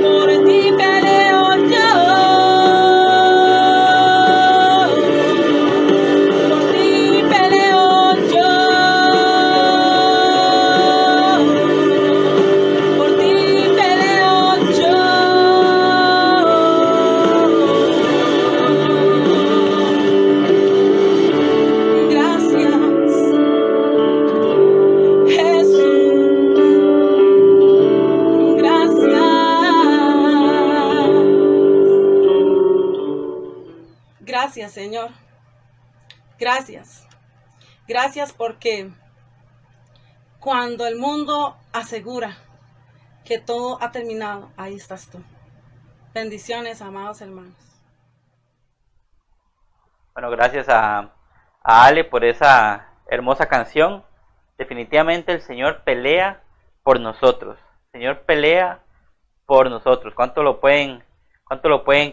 por ti peleo yo, por ti peleo yo, por ti peleo yo. Gracias, Jesús, gracias. Gracias, Señor. Gracias. Gracias porque cuando el mundo asegura que todo ha terminado, ahí estás tú. Bendiciones, amados hermanos. Bueno, gracias a Ale por esa hermosa canción. Definitivamente el Señor pelea por nosotros. El Señor pelea por nosotros. ¿Cuánto lo pueden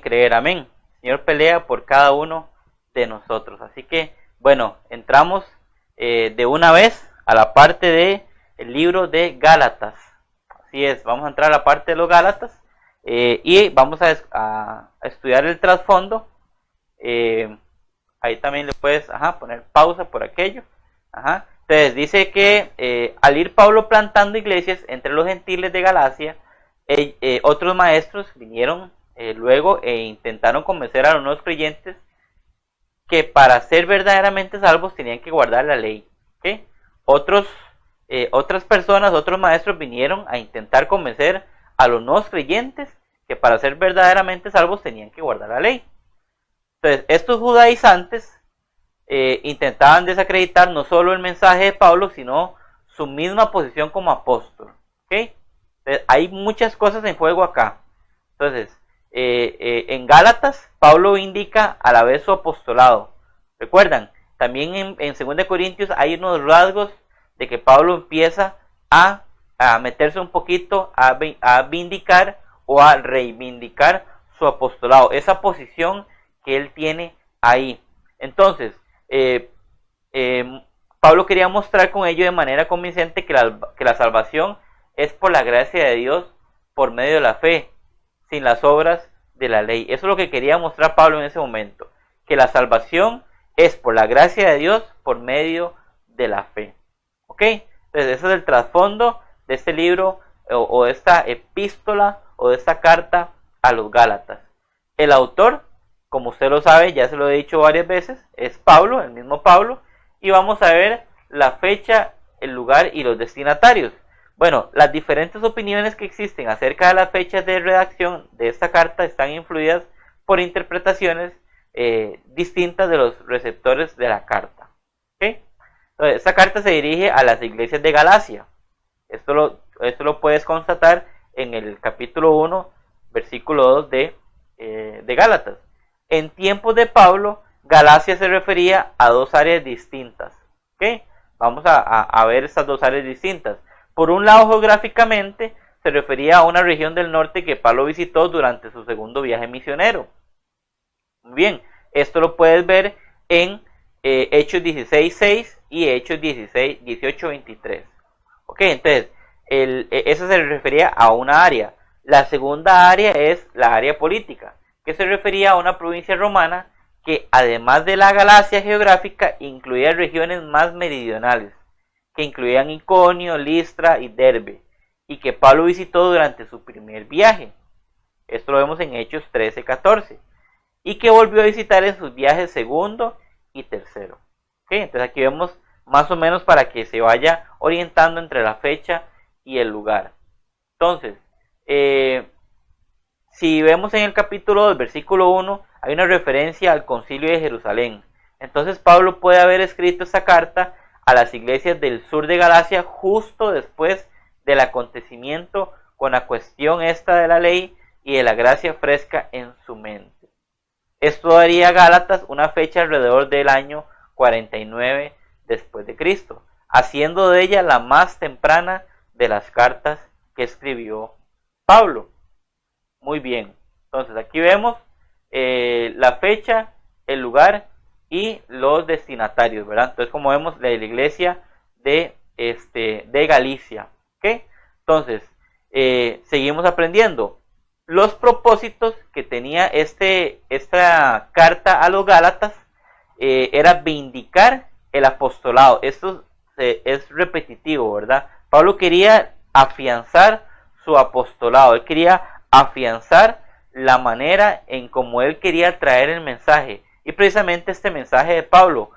creer? Amén. El Señor pelea por cada uno de nosotros. Así que, bueno, entramos de una vez a la parte de el libro de Gálatas. Así es, vamos a entrar a la parte de los Gálatas y vamos a estudiar el trasfondo. Ahí también le puedes poner pausa por aquello. Entonces dice que al ir Pablo plantando iglesias entre los gentiles de Galacia, otros maestros vinieron luego e intentaron convencer a los nuevos creyentes que para ser verdaderamente salvos tenían que guardar la ley. ¿Okay? Otras personas, otros maestros vinieron a intentar convencer a los nuevos creyentes que para ser verdaderamente salvos tenían que guardar la ley. Entonces, estos judaizantes intentaban desacreditar no solo el mensaje de Pablo, sino su misma posición como apóstol. ¿Okay? Entonces, hay muchas cosas en juego acá. Entonces, en Gálatas, Pablo indica a la vez su apostolado. ¿Recuerdan? También en 2 Corintios hay unos rasgos de que Pablo empieza a meterse un poquito, a vindicar o a reivindicar su apostolado, esa posición que él tiene ahí. Entonces, Pablo quería mostrar con ello de manera convincente que la salvación es por la gracia de Dios por medio de la fe, sin las obras de la ley. Eso es lo que quería mostrar Pablo en ese momento, que la salvación es por la gracia de Dios por medio de la fe. ¿Ok? Entonces ese es el trasfondo de este libro o de esta epístola o de esta carta a los Gálatas. El autor, como usted lo sabe, ya se lo he dicho varias veces, es Pablo, el mismo Pablo, y vamos a ver la fecha, el lugar y los destinatarios. Bueno, las diferentes opiniones que existen acerca de las fechas de redacción de esta carta están influidas por interpretaciones distintas de los receptores de la carta. ¿Okay? Entonces, esta carta se dirige a las iglesias de Galacia. Esto lo puedes constatar en el capítulo 1, versículo 2 de Gálatas. En tiempos de Pablo, Galacia se refería a dos áreas distintas. ¿Okay? Vamos a ver estas dos áreas distintas. Por un lado, geográficamente, se refería a una región del norte que Pablo visitó durante su segundo viaje misionero. Muy bien, esto lo puedes ver en Hechos 16:6 y Hechos 18:23. Ok, entonces, eso se refería a una área. La segunda área es la área política, que se refería a una provincia romana que, además de la Galacia geográfica, incluía regiones más meridionales, que incluían Iconio, Listra y Derbe, y que Pablo visitó durante su primer viaje. Esto lo vemos en Hechos 13:14. Y que volvió a visitar en sus viajes segundo y tercero. ¿Okay? Entonces aquí vemos más o menos para que se vaya orientando entre la fecha y el lugar. Entonces, si vemos en el capítulo 2, versículo 1, hay una referencia al concilio de Jerusalén. Entonces Pablo puede haber escrito esta carta a las iglesias del sur de Galacia justo después del acontecimiento con la cuestión esta de la ley y de la gracia fresca en su mente. Esto daría a Gálatas una fecha alrededor del año 49 después de Cristo, haciendo de ella la más temprana de las cartas que escribió Pablo. Muy bien, entonces aquí vemos la fecha, el lugar y los destinatarios, ¿verdad? Entonces, como vemos, la iglesia de Galicia. ¿Okay? Entonces, seguimos aprendiendo. Los propósitos que tenía esta carta a los Gálatas era vindicar el apostolado. Esto es repetitivo, ¿verdad? Pablo quería afianzar su apostolado. Él quería afianzar la manera en cómo él quería traer el mensaje. Y precisamente este mensaje de Pablo,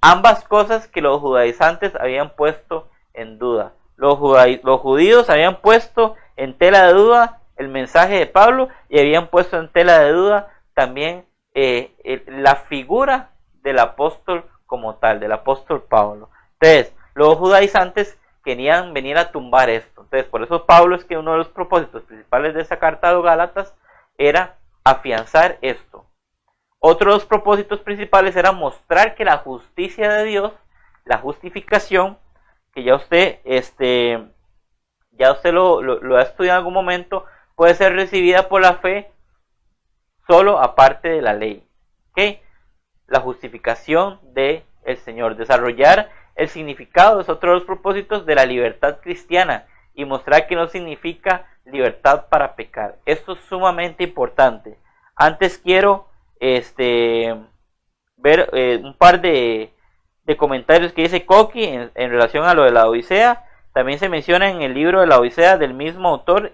ambas cosas que los judaizantes habían puesto en duda. Los judíos habían puesto en tela de duda el mensaje de Pablo y habían puesto en tela de duda también la figura del apóstol como tal, del apóstol Pablo. Entonces, los judaizantes querían venir a tumbar esto. Entonces, por eso Pablo es que uno de los propósitos principales de esa carta a los Gálatas era afianzar esto. Otro de los propósitos principales era mostrar que la justicia de Dios, la justificación, que ya usted lo ha estudiado en algún momento, puede ser recibida por la fe solo aparte de la ley. ¿Okay? La justificación del Señor, desarrollar el significado, es otro de los propósitos de la libertad cristiana, y mostrar que no significa libertad para pecar. Esto es sumamente importante. Antes quiero ver un par de comentarios que dice Coqui en relación a lo de la Odisea. También se menciona en el libro de la Odisea del mismo autor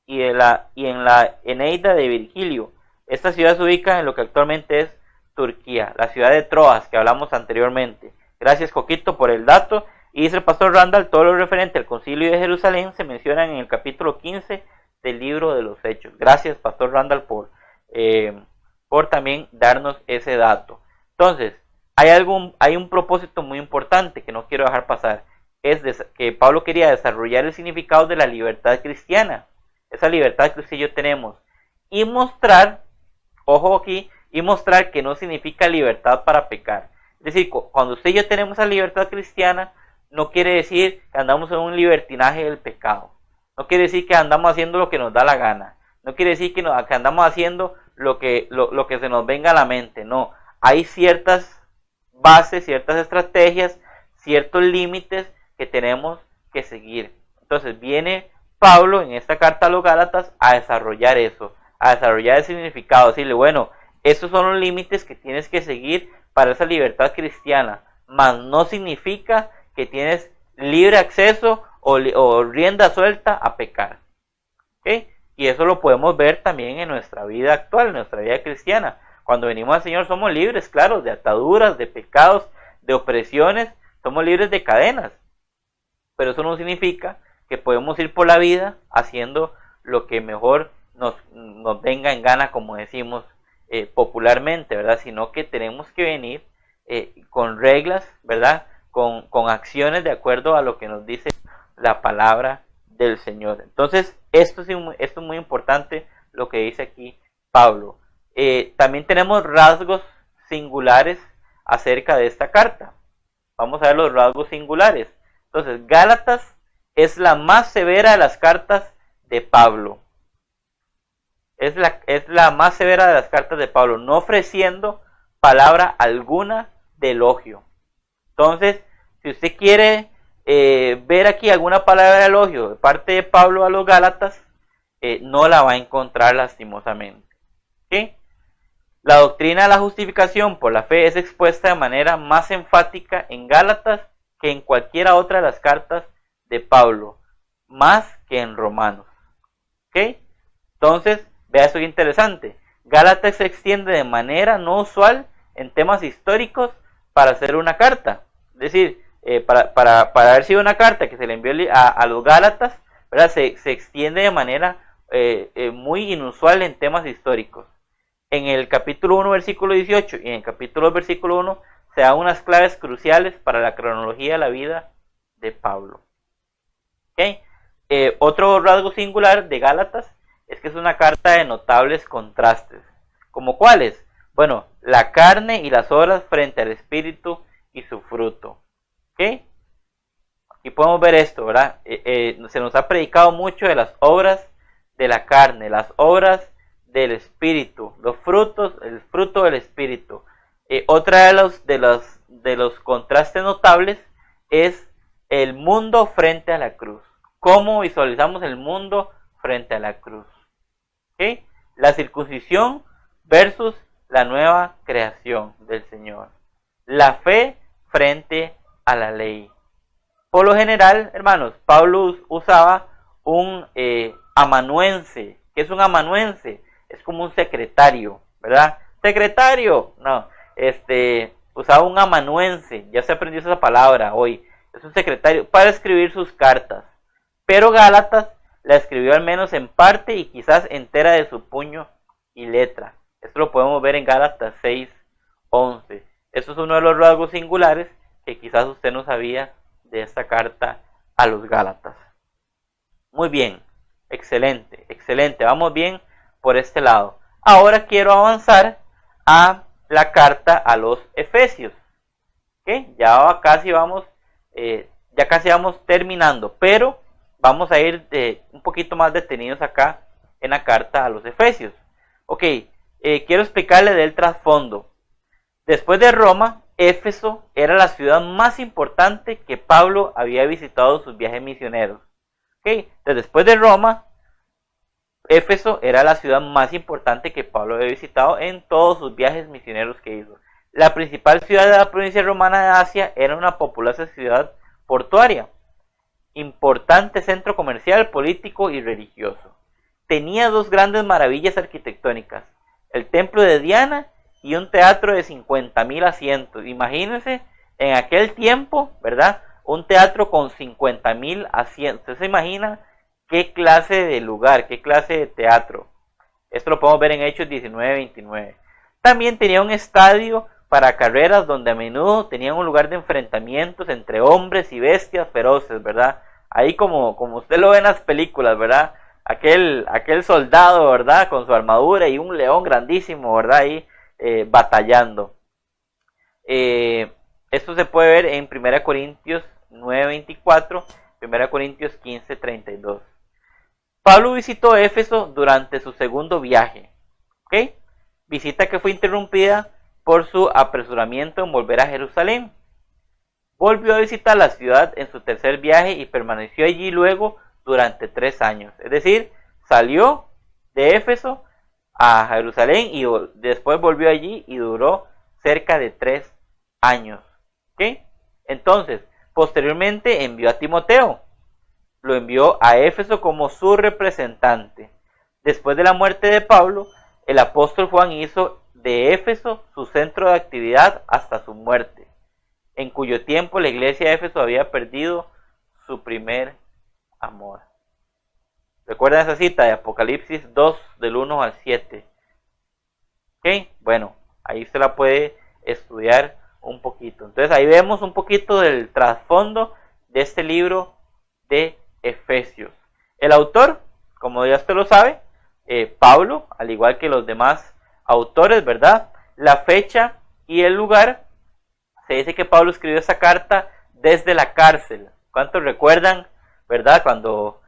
y en la Eneida de Virgilio. Esta ciudad se ubica en lo que actualmente es Turquía, la ciudad de Troas que hablamos anteriormente. Gracias, Coquito, por el dato. Y dice el pastor Randall, todo lo referente al concilio de Jerusalén se menciona en el capítulo 15 del libro de los Hechos. Gracias, pastor Randall, por también darnos ese dato. Entonces, hay un propósito muy importante que no quiero dejar pasar. Es que Pablo quería desarrollar el significado de la libertad cristiana. Esa libertad que usted y yo tenemos. Y mostrar, ojo aquí, y mostrar que no significa libertad para pecar. Es decir, cuando usted y yo tenemos esa libertad cristiana, no quiere decir que andamos en un libertinaje del pecado. No quiere decir que andamos haciendo lo que nos da la gana. No quiere decir que andamos haciendo lo que se nos venga a la mente. No, hay ciertas bases, ciertas estrategias, ciertos límites que tenemos que seguir. Entonces viene Pablo en esta carta a los Gálatas a desarrollar eso, a desarrollar el significado, decirle, bueno, estos son los límites que tienes que seguir para esa libertad cristiana, mas no significa que tienes libre acceso o rienda suelta a pecar. ¿Okay? Y eso lo podemos ver también en nuestra vida actual, en nuestra vida cristiana. Cuando venimos al Señor somos libres, claro, de ataduras, de pecados, de opresiones, somos libres de cadenas. Pero eso no significa que podemos ir por la vida haciendo lo que mejor nos venga en gana, como decimos popularmente, ¿verdad? Sino que tenemos que venir con reglas, ¿verdad? Con acciones de acuerdo a lo que nos dice la palabra del Señor. Entonces, esto es muy importante lo que dice aquí Pablo. También tenemos rasgos singulares acerca de esta carta. Vamos a ver los rasgos singulares. Entonces, Gálatas es la más severa de las cartas de Pablo. Es la más severa de las cartas de Pablo, no ofreciendo palabra alguna de elogio. Entonces, si usted quiere ver aquí alguna palabra de elogio de parte de Pablo a los Gálatas, no la va a encontrar lastimosamente. ¿Sí? La doctrina de la justificación por la fe es expuesta de manera más enfática en Gálatas que en cualquiera otra de las cartas de Pablo, más que en Romanos. ¿Ok? Entonces, vea esto que interesante. Gálatas se extiende de manera no usual en temas históricos para hacer una carta. Es decir, para haber sido una carta que se le envió a los Gálatas, ¿verdad? Se extiende de manera muy inusual en temas históricos. En el capítulo 1, versículo 18 y en el capítulo 2, versículo 1, se dan unas claves cruciales para la cronología de la vida de Pablo. ¿Okay? Otro rasgo singular de Gálatas es que es una carta de notables contrastes. ¿Como cuáles? Bueno, la carne y las obras frente al espíritu y su fruto. ¿Okay? Aquí podemos ver esto, ¿verdad? Se nos ha predicado mucho de las obras de la carne, las obras del espíritu, los frutos, el fruto del espíritu. Otra de los contrastes notables es el mundo frente a la cruz. ¿Cómo visualizamos el mundo frente a la cruz? ¿Okay? La circuncisión versus la nueva creación del Señor. La fe frente a la ley. Por lo general, hermanos, Pablo usaba un amanuense. ¿Qué es un amanuense? Es como un secretario, ¿verdad? Secretario, no, usaba un amanuense, ya se aprendió esa palabra hoy, es un secretario para escribir sus cartas, pero Gálatas la escribió al menos en parte y quizás entera de su puño y letra. Esto lo podemos ver en Gálatas 6:11. Esto es uno de los rasgos singulares que quizás usted no sabía de esta carta a los Gálatas. Muy bien, excelente, excelente, vamos bien por este lado. Ahora quiero avanzar a la carta a los Efesios. ¿Okay? Ya casi vamos terminando, pero vamos a ir un poquito más detenidos acá en la carta a los Efesios. Ok, quiero explicarle del trasfondo. Después de Roma, Éfeso era la ciudad más importante que Pablo había visitado en sus viajes misioneros. ¿Okay? Entonces, después de Roma, Éfeso era la ciudad más importante que Pablo había visitado en todos sus viajes misioneros que hizo. La principal ciudad de la provincia romana de Asia era una populosa ciudad portuaria, importante centro comercial, político y religioso. Tenía dos grandes maravillas arquitectónicas, el templo de Diana y un teatro de 50,000 asientos. Imagínense en aquel tiempo, ¿verdad? Un teatro con 50,000 asientos. ¿Usted se imagina qué clase de lugar, qué clase de teatro? Esto lo podemos ver en Hechos 19-29. También tenía un estadio para carreras donde a menudo tenían un lugar de enfrentamientos entre hombres y bestias feroces, ¿verdad? Ahí como usted lo ve en las películas, ¿verdad? Aquel soldado, ¿verdad? Con su armadura y un león grandísimo, ¿verdad? Ahí batallando. Esto se puede ver en 1 Corintios 9:24, 1 Corintios 15:32. Pablo visitó Éfeso durante su segundo viaje, ¿ok? Visita que fue interrumpida por su apresuramiento en volver a Jerusalén. Volvió a visitar la ciudad en su tercer viaje y permaneció allí luego durante 3 años. Es decir, salió de Éfeso a Jerusalén y después volvió allí y duró cerca de 3 años. ¿Ok? Entonces, posteriormente envió a Timoteo. Lo envió a Éfeso como su representante. Después de la muerte de Pablo, el apóstol Juan hizo de Éfeso su centro de actividad hasta su muerte, en cuyo tiempo la iglesia de Éfeso había perdido su primer amor. ¿Recuerdan esa cita de Apocalipsis 2, del 1 al 7? ¿Ok? Bueno, ahí se la puede estudiar un poquito. Entonces ahí vemos un poquito del trasfondo de este libro de Efesios. El autor, como ya usted lo sabe, Pablo, al igual que los demás autores, ¿verdad? La fecha y el lugar, se dice que Pablo escribió esa carta desde la cárcel. ¿Cuántos recuerdan, verdad? Cuando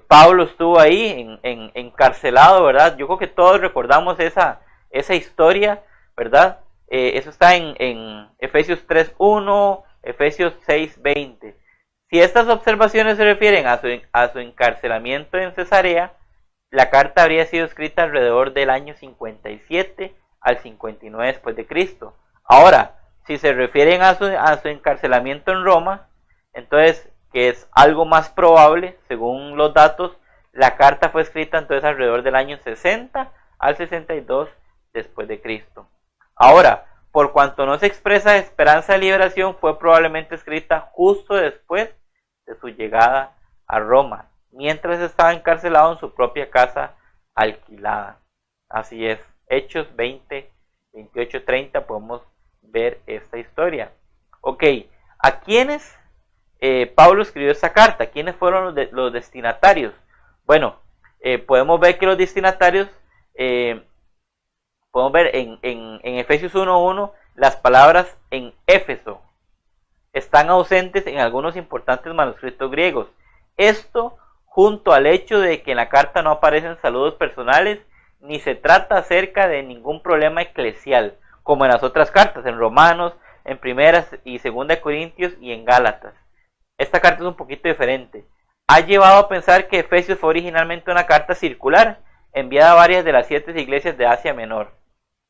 Pablo estuvo ahí encarcelado, ¿verdad? Yo creo que todos recordamos esa historia, ¿verdad? Eso está en Efesios 3:1, Efesios 6:20. Si estas observaciones se refieren a su encarcelamiento en Cesarea, la carta habría sido escrita alrededor del año 57 al 59 después de Cristo. Ahora, si se refieren a su encarcelamiento en Roma, entonces, que es algo más probable, según los datos, la carta fue escrita entonces alrededor del año 60 al 62 después de Cristo. Ahora, por cuanto no se expresa esperanza de liberación, fue probablemente escrita justo después de su llegada a Roma, mientras estaba encarcelado en su propia casa alquilada. Así es, Hechos 20, 28, 30, podemos ver esta historia. Ok, ¿a quiénes Pablo escribió esta carta? ¿Quiénes fueron los destinatarios? Bueno, podemos ver que los destinatarios, podemos ver en Efesios 1:1, las palabras en Éfeso están ausentes en algunos importantes manuscritos griegos. Esto junto al hecho de que en la carta no aparecen saludos personales, ni se trata acerca de ningún problema eclesial, como en las otras cartas, en Romanos, en Primeras y Segunda de Corintios y en Gálatas. Esta carta es un poquito diferente. Ha llevado a pensar que Efesios fue originalmente una carta circular, enviada a varias de las 7 iglesias de Asia Menor.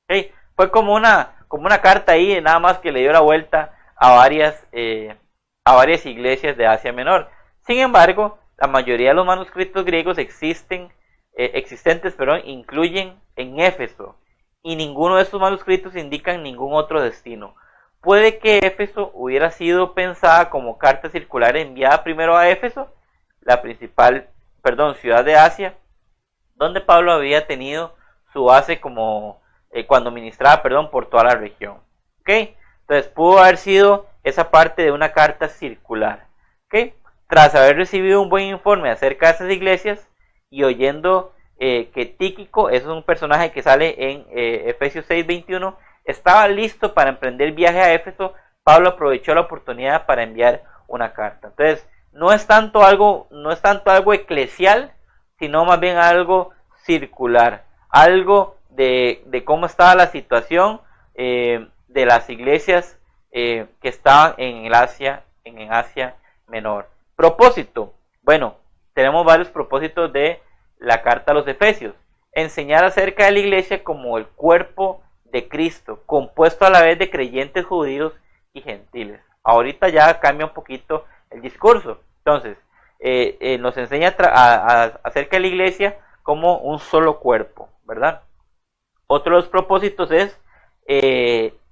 ¿Okay? Fue como una carta ahí, nada más que le dio la vuelta a varias iglesias de Asia Menor. Sin embargo, la mayoría de los manuscritos griegos existentes incluyen en Éfeso, y ninguno de estos manuscritos indican ningún otro destino. Puede que Éfeso hubiera sido pensada como carta circular enviada primero a Éfeso, la principal ciudad de Asia, donde Pablo había tenido su base cuando ministraba por toda la región. ¿Okay? Entonces pudo haber sido esa parte de una carta circular. ¿Okay? Tras haber recibido un buen informe acerca de esas iglesias y oyendo que Tíquico es un personaje que sale en Efesios 6:21, estaba listo para emprender el viaje a Éfeso, Pablo aprovechó la oportunidad para enviar una carta. Entonces, no es tanto algo eclesial, sino más bien algo circular, algo de cómo estaba la situación de las iglesias que estaban en Asia Menor. Propósito. Bueno, tenemos varios propósitos de la carta a los Efesios. Enseñar acerca de la iglesia como el cuerpo de Cristo, compuesto a la vez de creyentes judíos y gentiles. Ahorita ya cambia un poquito el discurso. Entonces, nos enseña acerca de la iglesia como un solo cuerpo, ¿verdad? Otro de los propósitos es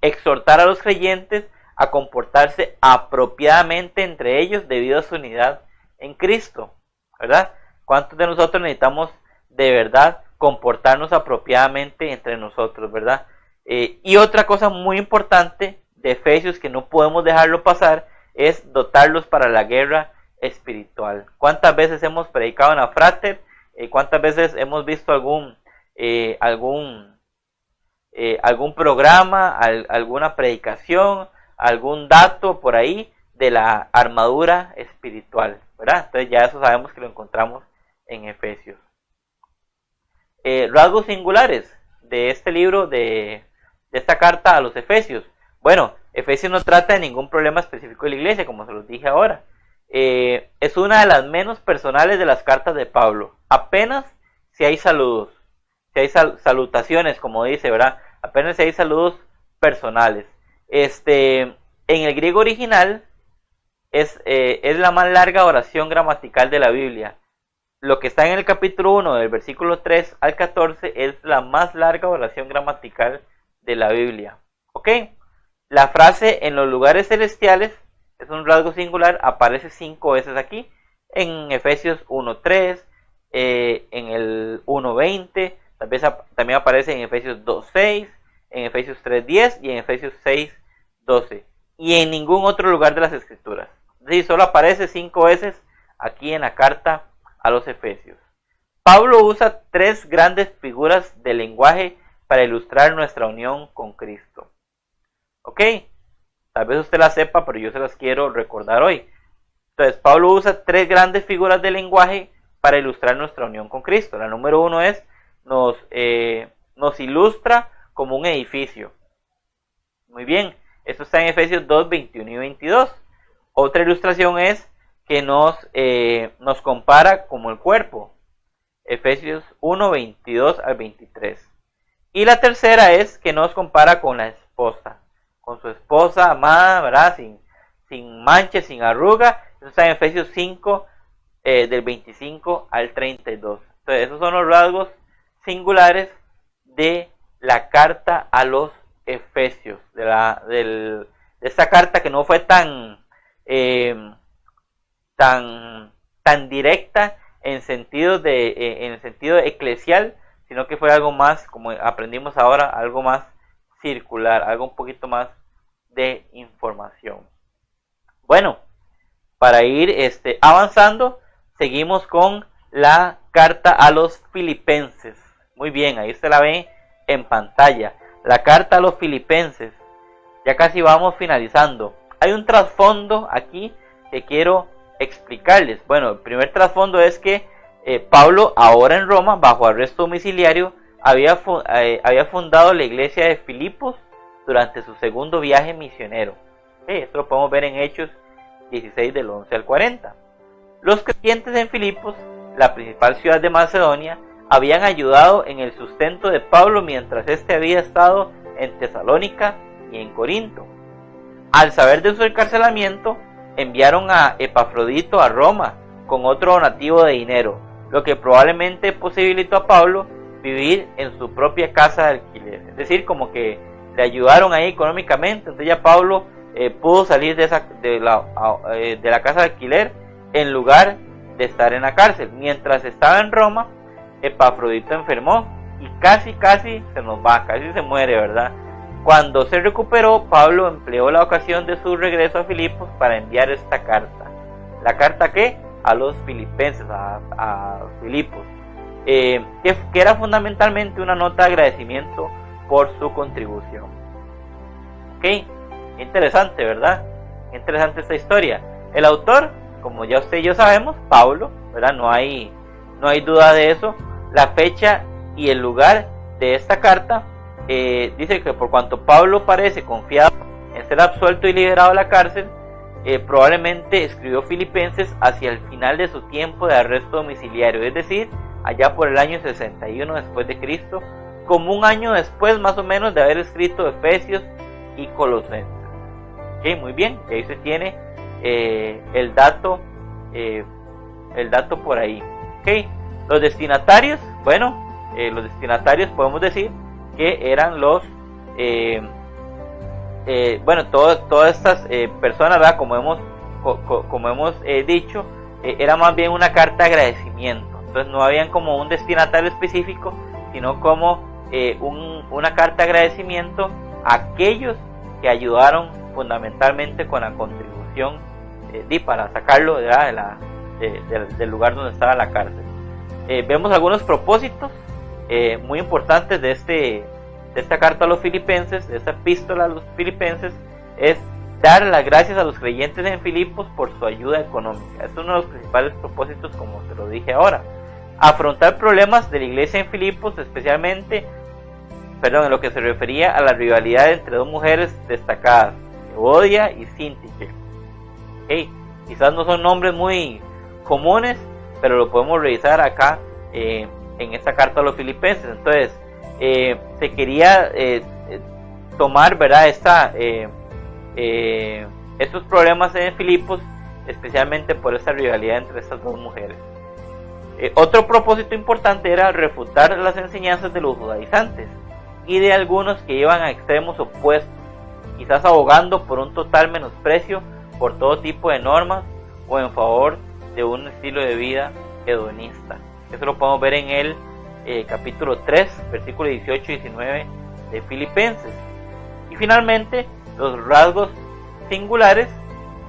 exhortar a los creyentes a comportarse apropiadamente entre ellos debido a su unidad en Cristo, ¿verdad? ¿Cuántos de nosotros necesitamos de verdad comportarnos apropiadamente entre nosotros, ¿verdad? Y otra cosa muy importante de Efesios que no podemos dejarlo pasar es dotarlos para la guerra espiritual. ¿Cuántas veces hemos predicado en la Frater? ¿Cuántas veces hemos visto algún programa, alguna predicación, algún dato por ahí de la armadura espiritual, ¿verdad? Entonces ya eso sabemos que lo encontramos en Efesios. Rasgos singulares de este libro, de esta carta a los Efesios. Bueno, Efesios no trata de ningún problema específico de la iglesia, como se los dije ahora. Es una de las menos personales de las cartas de Pablo. Apenas si hay saludos, si hay salutaciones, como dice, ¿verdad? Apenas si hay saludos personales. En el griego original es la más larga oración gramatical de la Biblia. Lo que está en el capítulo 1, del versículo 3 al 14, es la más larga oración gramatical de la Biblia. ¿Ok? La frase en los lugares celestiales es un rasgo singular, aparece 5 veces aquí. En Efesios 1.3, en el 1.20, también aparece en Efesios 2.6, en Efesios 3.10 y en Efesios 6.12. Y en ningún otro lugar de las Escrituras. Es decir, solo aparece 5 veces aquí en la carta a los Efesios. Pablo usa 3 grandes figuras de lenguaje para ilustrar nuestra unión con Cristo. ¿Ok? Tal vez usted las sepa, pero yo se las quiero recordar hoy. Entonces, Pablo usa 3 grandes figuras de lenguaje para ilustrar nuestra unión con Cristo. La número 1 es, nos ilustra como un edificio. Muy bien, esto está en Efesios 2, 21 y 22. Otra ilustración es que nos compara como el cuerpo. Efesios 1, 22 al 23. Y la tercera es que nos compara con la esposa. Con su esposa amada, ¿verdad? Sin mancha, sin arruga. Eso está en Efesios 5, del 25 al 32. Entonces, esos son los rasgos singulares de la carta a los Efesios. De esta carta que no fue tan directa en el sentido eclesial, sino que fue algo más, como aprendimos ahora, algo más circular, algo un poquito más de información. Bueno, para ir avanzando, seguimos con la carta a los Filipenses. Muy bien, ahí usted la ve en pantalla. La carta a los Filipenses. Ya casi vamos finalizando. Hay un trasfondo aquí que quiero explicarles. Bueno, el primer trasfondo es que Pablo, ahora en Roma, bajo arresto domiciliario, había fundado la iglesia de Filipos durante su segundo viaje misionero. Esto lo podemos ver en Hechos 16 del 11 al 40. Los creyentes en Filipos, la principal ciudad de Macedonia, habían ayudado en el sustento de Pablo mientras éste había estado en Tesalónica y en Corinto. Al saber de su encarcelamiento, enviaron a Epafrodito a Roma con otro donativo de dinero, lo que probablemente posibilitó a Pablo vivir en su propia casa de alquiler. Es decir, como que le ayudaron ahí económicamente. Entonces ya Pablo pudo salir de la casa de alquiler en lugar de estar en la cárcel. Mientras estaba en Roma, Epafrodito enfermó y casi se nos va, casi se muere, ¿verdad? Cuando se recuperó, Pablo empleó la ocasión de su regreso a Filipos para enviar esta carta. ¿La carta qué? A los filipenses, a Filipos, que era fundamentalmente una nota de agradecimiento por su contribución. Ok, interesante, ¿verdad? Interesante esta historia. El autor, como ya usted y yo sabemos, Pablo, ¿verdad? No hay duda de eso. La fecha y el lugar de esta carta dice que por cuanto Pablo parece confiado en ser absuelto y liberado de la cárcel, probablemente escribió Filipenses hacia el final de su tiempo de arresto domiciliario, es decir, allá por el año 61 después de Cristo, como un año después más o menos de haber escrito Efesios y Colosenses. Okay, muy bien, y ahí se tiene el dato por ahí. Okay. Los destinatarios, bueno, los destinatarios podemos decir que eran los todas estas personas, ¿verdad? Como hemos dicho, era más bien una carta de agradecimiento. Entonces no habían como un destinatario específico, sino como una carta de agradecimiento a aquellos que ayudaron fundamentalmente con la contribución para sacarlo del lugar donde estaba la cárcel. Vemos algunos propósitos muy importantes de esta carta a los filipenses, de esta epístola a los filipenses, es dar las gracias a los creyentes en Filipos por su ayuda económica. Es uno de los principales propósitos, como te lo dije ahora. Afrontar problemas de la iglesia en Filipos, especialmente, en lo que se refería a la rivalidad entre dos mujeres destacadas, Evodia y Síntique. Quizás no son nombres muy comunes, pero lo podemos revisar acá en esta carta a los filipenses. Entonces, se quería tomar, ¿verdad? Estos problemas en Filipos, especialmente por esta rivalidad entre estas dos mujeres. Otro propósito importante era refutar las enseñanzas de los judaizantes y de algunos que iban a extremos opuestos, quizás abogando por un total menosprecio por todo tipo de normas o en favor de un estilo de vida hedonista. Eso lo podemos ver en el capítulo 3, versículos 18 y 19 de Filipenses. Y finalmente, los rasgos singulares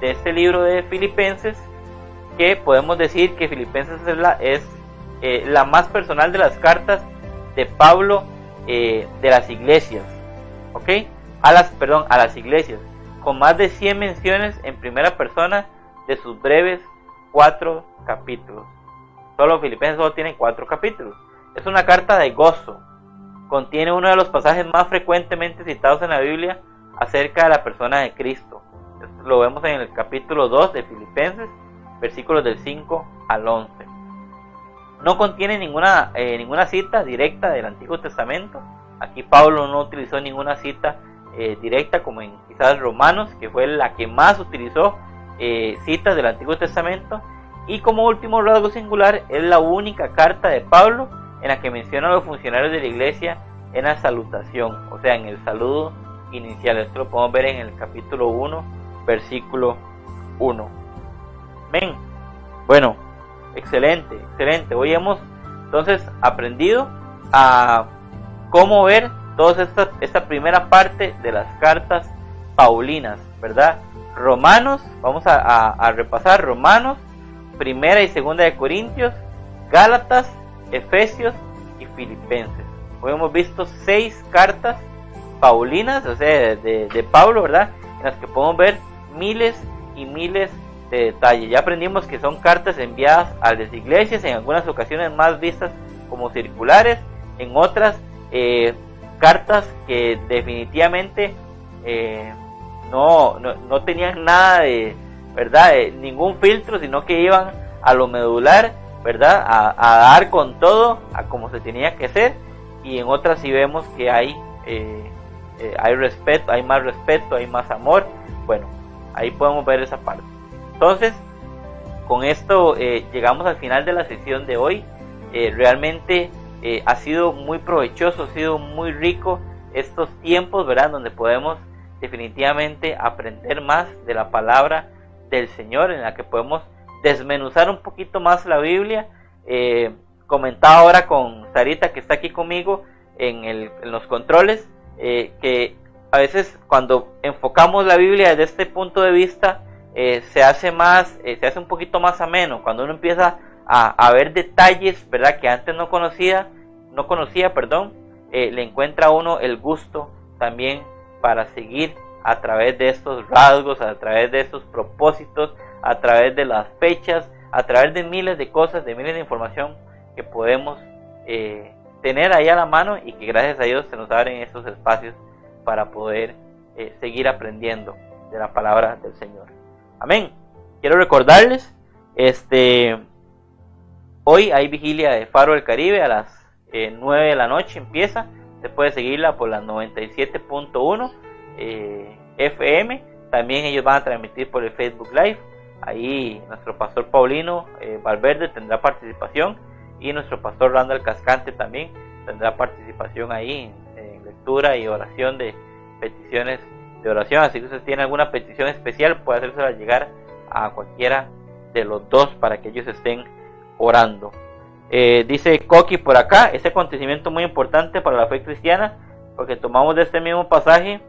de este libro de Filipenses, que podemos decir que Filipenses es la más personal de las cartas de Pablo de las iglesias, a las iglesias, con más de 100 menciones en primera persona de sus breves 4 capítulos. Filipenses solo tiene 4 capítulos. Es una carta de gozo. Contiene uno de los pasajes más frecuentemente citados en la Biblia acerca de la persona de Cristo. Esto lo vemos en el capítulo 2 de Filipenses, versículos del 5 al 11. No contiene ninguna cita directa del Antiguo Testamento. Aquí Pablo no utilizó ninguna cita directa como en quizás Romanos, que fue la que más utilizó citas del Antiguo Testamento. Y como último rasgo singular, es la única carta de Pablo en la que menciona a los funcionarios de la iglesia en la salutación, o sea, en el saludo inicial. Esto lo podemos ver en el capítulo 1, versículo 1. Amén. Bueno, excelente. Hoy hemos entonces aprendido a cómo ver toda esta primera parte de las cartas paulinas, ¿verdad? Romanos, vamos a repasar Romanos, Primera y Segunda de Corintios, Gálatas, Efesios y Filipenses. Hoy hemos visto 6 cartas paulinas, o sea, de Pablo, ¿verdad? En las que podemos ver miles y miles de detalles. Ya aprendimos que son cartas enviadas a las iglesias, en algunas ocasiones más vistas como circulares, en otras cartas que definitivamente no tenían nada de, ¿verdad? Ningún filtro, sino que iban a lo medular, ¿verdad? A dar con todo, a como se tenía que hacer. Y en otras sí vemos que hay respeto, hay más respeto, hay más amor. Bueno, ahí podemos ver esa parte. Entonces, con esto llegamos al final de la sesión de hoy. Realmente ha sido muy provechoso, ha sido muy rico estos tiempos, ¿verdad? Donde podemos definitivamente aprender más de la palabra del Señor, en la que podemos desmenuzar un poquito más la Biblia. Comentaba ahora con Sarita, que está aquí conmigo en los controles, que a veces cuando enfocamos la Biblia desde este punto de vista, se hace un poquito más ameno, cuando uno empieza a ver detalles, ¿verdad?, que antes no conocía, le encuentra a uno el gusto también para seguir a través de estos rasgos, a través de estos propósitos, a través de las fechas, a través de miles de cosas, de miles de información que podemos tener ahí a la mano, y que gracias a Dios se nos abren estos espacios para poder seguir aprendiendo de la palabra del Señor. Amén. Quiero recordarles, hoy hay vigilia de Faro del Caribe a las 9 de la noche empieza. Se puede seguirla por la 97.1 FM. También ellos van a transmitir por el Facebook Live. Ahí nuestro pastor Paulino Valverde tendrá participación, y nuestro pastor Randall Cascante también tendrá participación ahí en lectura y oración de peticiones de oración. Así que si usted tiene alguna petición especial, puede hacérsela llegar a cualquiera de los dos para que ellos estén orando. Dice Coqui por acá, este acontecimiento muy importante para la fe cristiana, porque tomamos de este mismo pasaje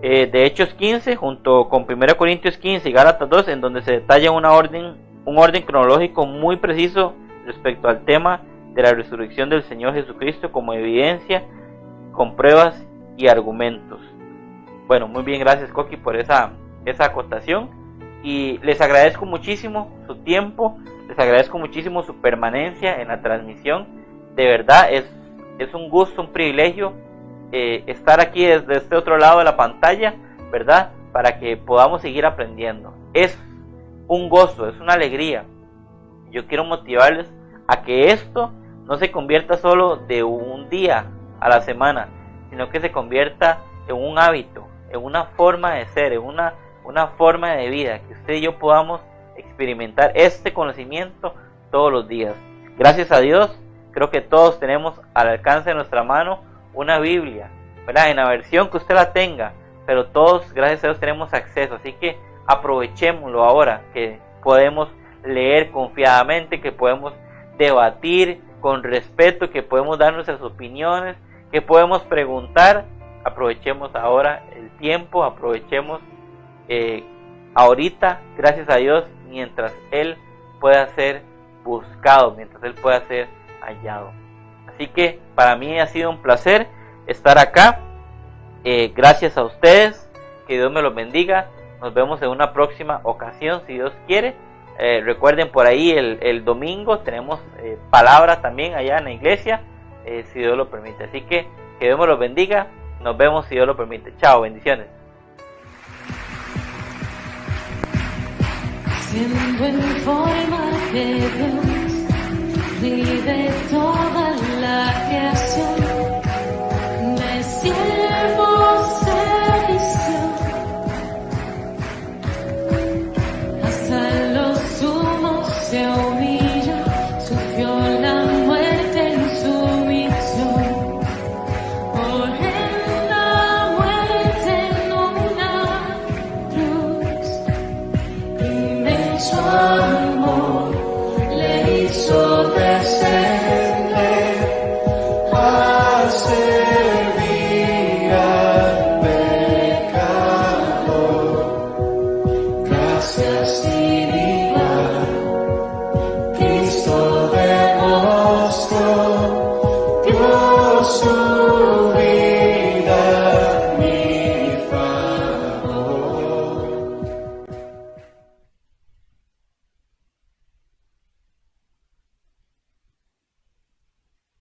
de Hechos 15 junto con 1 Corintios 15 y Gálatas 2, en donde se detalla un orden cronológico muy preciso respecto al tema de la resurrección del Señor Jesucristo, como evidencia, con pruebas y argumentos. Bueno, muy bien, gracias Coqui por esa acotación, y les agradezco muchísimo su tiempo, les agradezco muchísimo su permanencia en la transmisión. De verdad es un gusto, un privilegio estar aquí desde este otro lado de la pantalla, ¿verdad? Para que podamos seguir aprendiendo. Es un gozo, es una alegría. Yo quiero motivarles a que esto no se convierta solo de un día a la semana, sino que se convierta en un hábito, en una forma de ser, en una forma de vida, que usted y yo podamos experimentar este conocimiento todos los días. Gracias a Dios, creo que todos tenemos al alcance de nuestra mano una Biblia, ¿verdad? En la versión que usted la tenga, pero todos, gracias a Dios, tenemos acceso. Así que aprovechémoslo ahora, que podemos leer confiadamente, que podemos debatir con respeto, que podemos dar nuestras opiniones, que podemos preguntar. Aprovechemos ahora el tiempo, aprovechemos ahorita, gracias a Dios, mientras Él pueda ser buscado, mientras Él pueda ser hallado. Así que para mí ha sido un placer estar acá. Gracias a ustedes, que Dios me los bendiga. Nos vemos en una próxima ocasión, si Dios quiere. Recuerden, por ahí el domingo tenemos palabra también allá en la iglesia, si Dios lo permite. Así que Dios me los bendiga. Nos vemos si Dios lo permite. Chao, bendiciones. Siendo en forma de Dios, vive toda la creación.